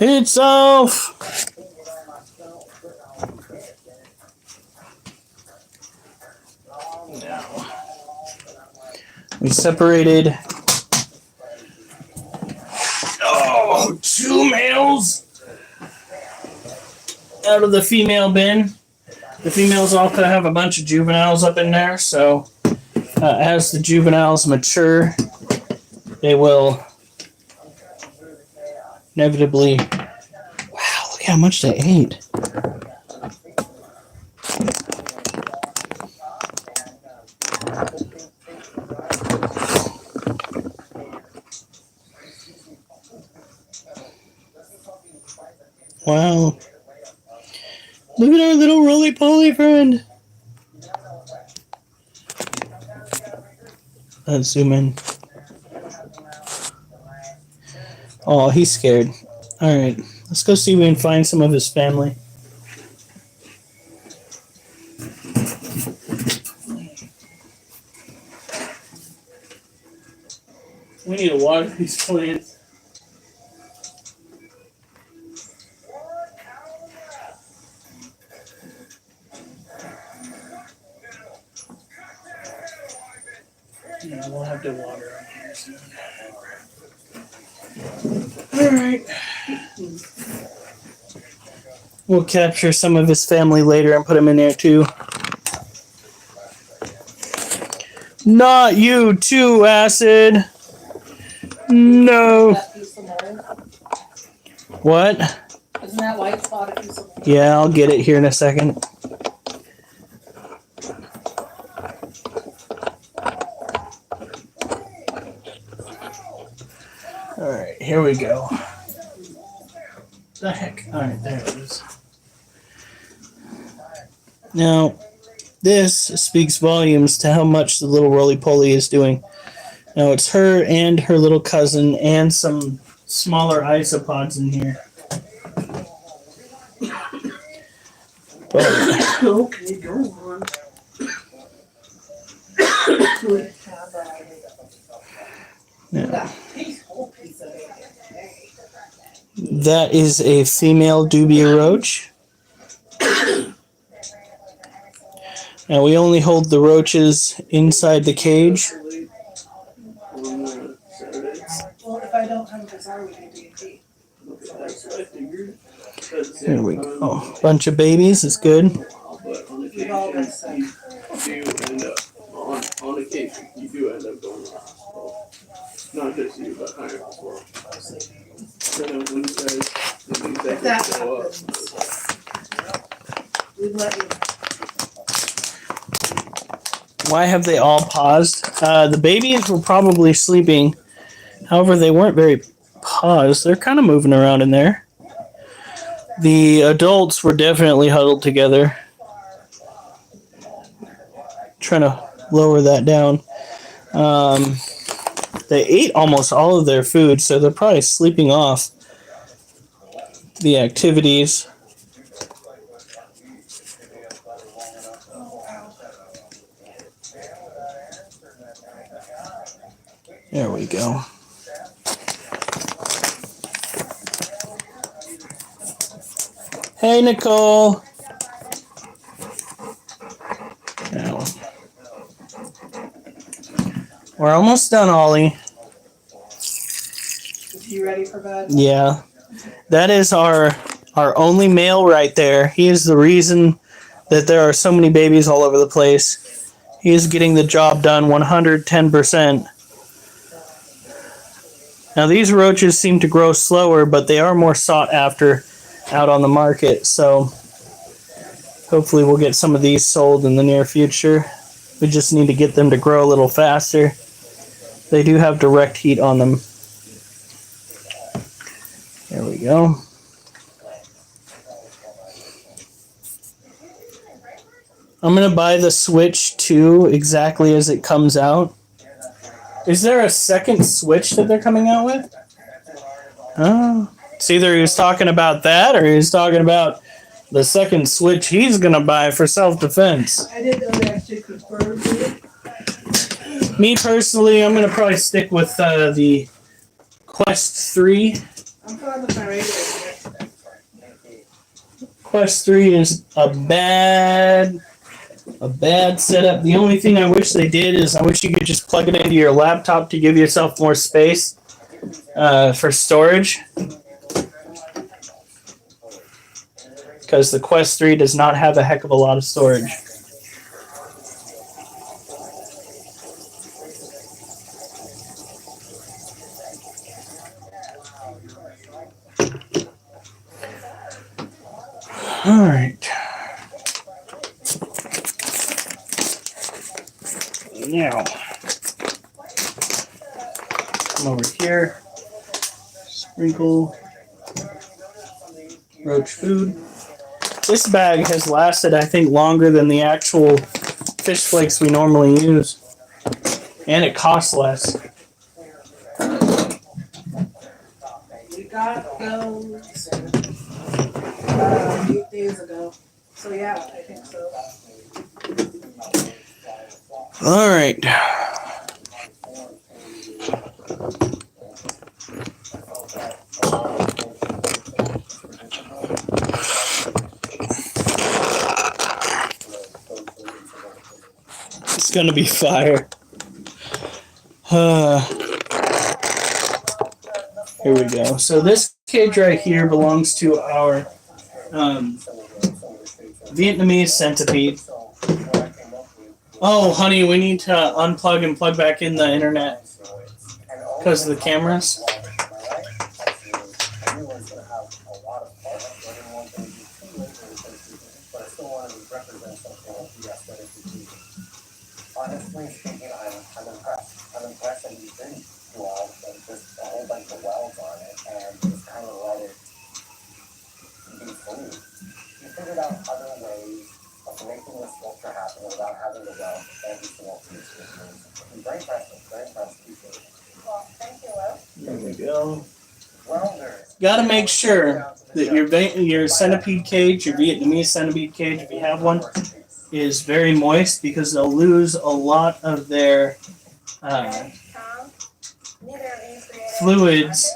It's off. We separated. Oh Oh, 2 males out of the female bin. The females all could have a bunch of juveniles up in there, so as the juveniles mature, they will inevitably. Wow, look how much they ate. Wow. Look at our little roly-poly friend. Let's zoom in. Oh, he's scared. Alright, let's go see if we can find some of his family. We need to water these plants. Yeah, we'll have to water them here soon. Alright. We'll capture some of his family later and put him in there too. Not you too, Acid. No. That piece of mold, What? isn't that white spot a piece of mold? Yeah, I'll get it here in a second. Alright, here we go. The heck? Alright, there it is. Now, this speaks volumes to how much the little roly-poly is doing. Now, it's her and her little cousin and some smaller isopods in here. But Okay, go on. yeah, That piece, whole piece of it. that is a female dubia roach. Now, we only hold the roaches inside the cage. On Saturday. Well, if I don't have this, I would do a tea. Okay, that's what I figured. That's There we go. Bunch of babies, it's good. But on We've always occasion, said. you do end up, on occasion, you do end up going to the hospital. Not just you, but higher as well. So then when you guys, If that show up. happens, we let you. Why have they all paused? The babies were probably sleeping. However, they weren't very paused. They're kind of moving around in there. The adults were definitely huddled together. Trying to lower that down. They ate almost all of their food, so they're probably sleeping off the activities. There we go. Hey, Nicole. Now, we're almost done, Ollie. Is he ready for bed? Yeah, that is our only male right there. He is the reason that there are so many babies all over the place. He is getting the job done 110%. Now, these roaches seem to grow slower, but they are more sought after out on the market, so hopefully we'll get some of these sold in the near future. We just need to get them to grow a little faster. They do have direct heat on them. There we go. I'm going to buy the Switch 2 exactly as it comes out. Is there a second Switch that they're coming out with? Oh. It's either he was talking about that or he was talking about the second Switch he's going to buy for self-defense. I didn't know they actually confirmed it. Me personally, I'm going to probably stick with the Quest 3. I'm fine with my radio. Quest 3 is a bad setup. The only thing I wish they did is I wish you could just plug it into your laptop to give yourself more space. for storage. Because the Quest 3 does not have a heck of a lot of storage. All right. Now, come over here. Sprinkle. Roach food. This bag has lasted, I think, longer than the actual fish flakes we normally use. And it costs less. We got those 8 days ago. So yeah, I think so. All right. It's gonna be fire. Here we go. So this cage right here belongs to our Vietnamese centipede. Oh, honey, we need to unplug and plug back in the internet because of the cameras. Honestly speaking, I'm impressed. I'm impressed that you didn't do all just a whole bunch of welds on it and just kind of let it be free. You figured out other ways of making this sculpture happen without having to weld every single piece. I'm very impressive. Very impressed. Well, thank you, Will. There we go. Welders. Got to make sure that your centipede cage, your Vietnamese centipede cage, if you have one, is very moist because they'll lose a lot of their Okay, Tom, neither of you created fluids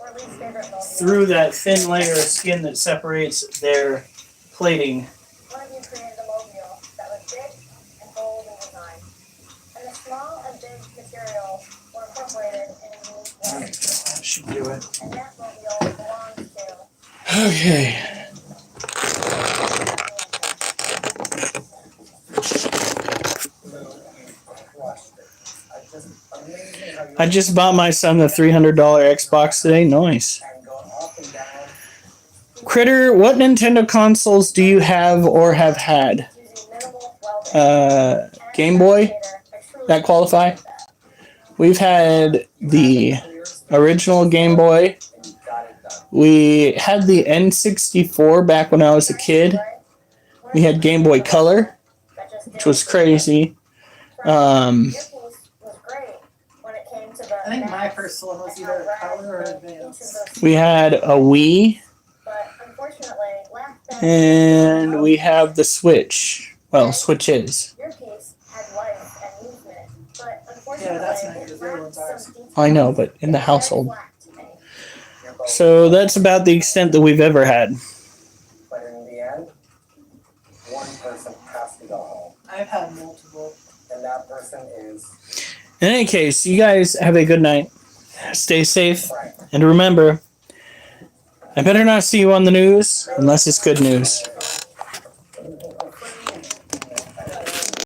our favorite or least favorite movie. through that thin layer of skin that separates their plating. One of you created a mobile that was big and bold in design. And the small and big materials were incorporated in a unique way. That should do it. And that mobile belongs to Okay. I just bought my son the $300 Xbox today. Nice. Critter, what Nintendo consoles do you have or have had? using minimal welding. Game Boy? That qualify? We've had the original Game Boy. We had the N64 back when I was a kid. We had Game Boy Color, which was crazy. I think my first one was either color or advanced. We had a Wii, and we have the Switch. Well, Switches. Your piece had life and movement, but unfortunately, Yeah, that's not yours. The other one's ours. I know, but in the household. So that's about the extent that we've ever had. But in the end, one person has to go home, I've had multiple. and that person is In any case, you guys have a good night. Stay safe. Frank. And remember, I better not see you on the news unless it's good news.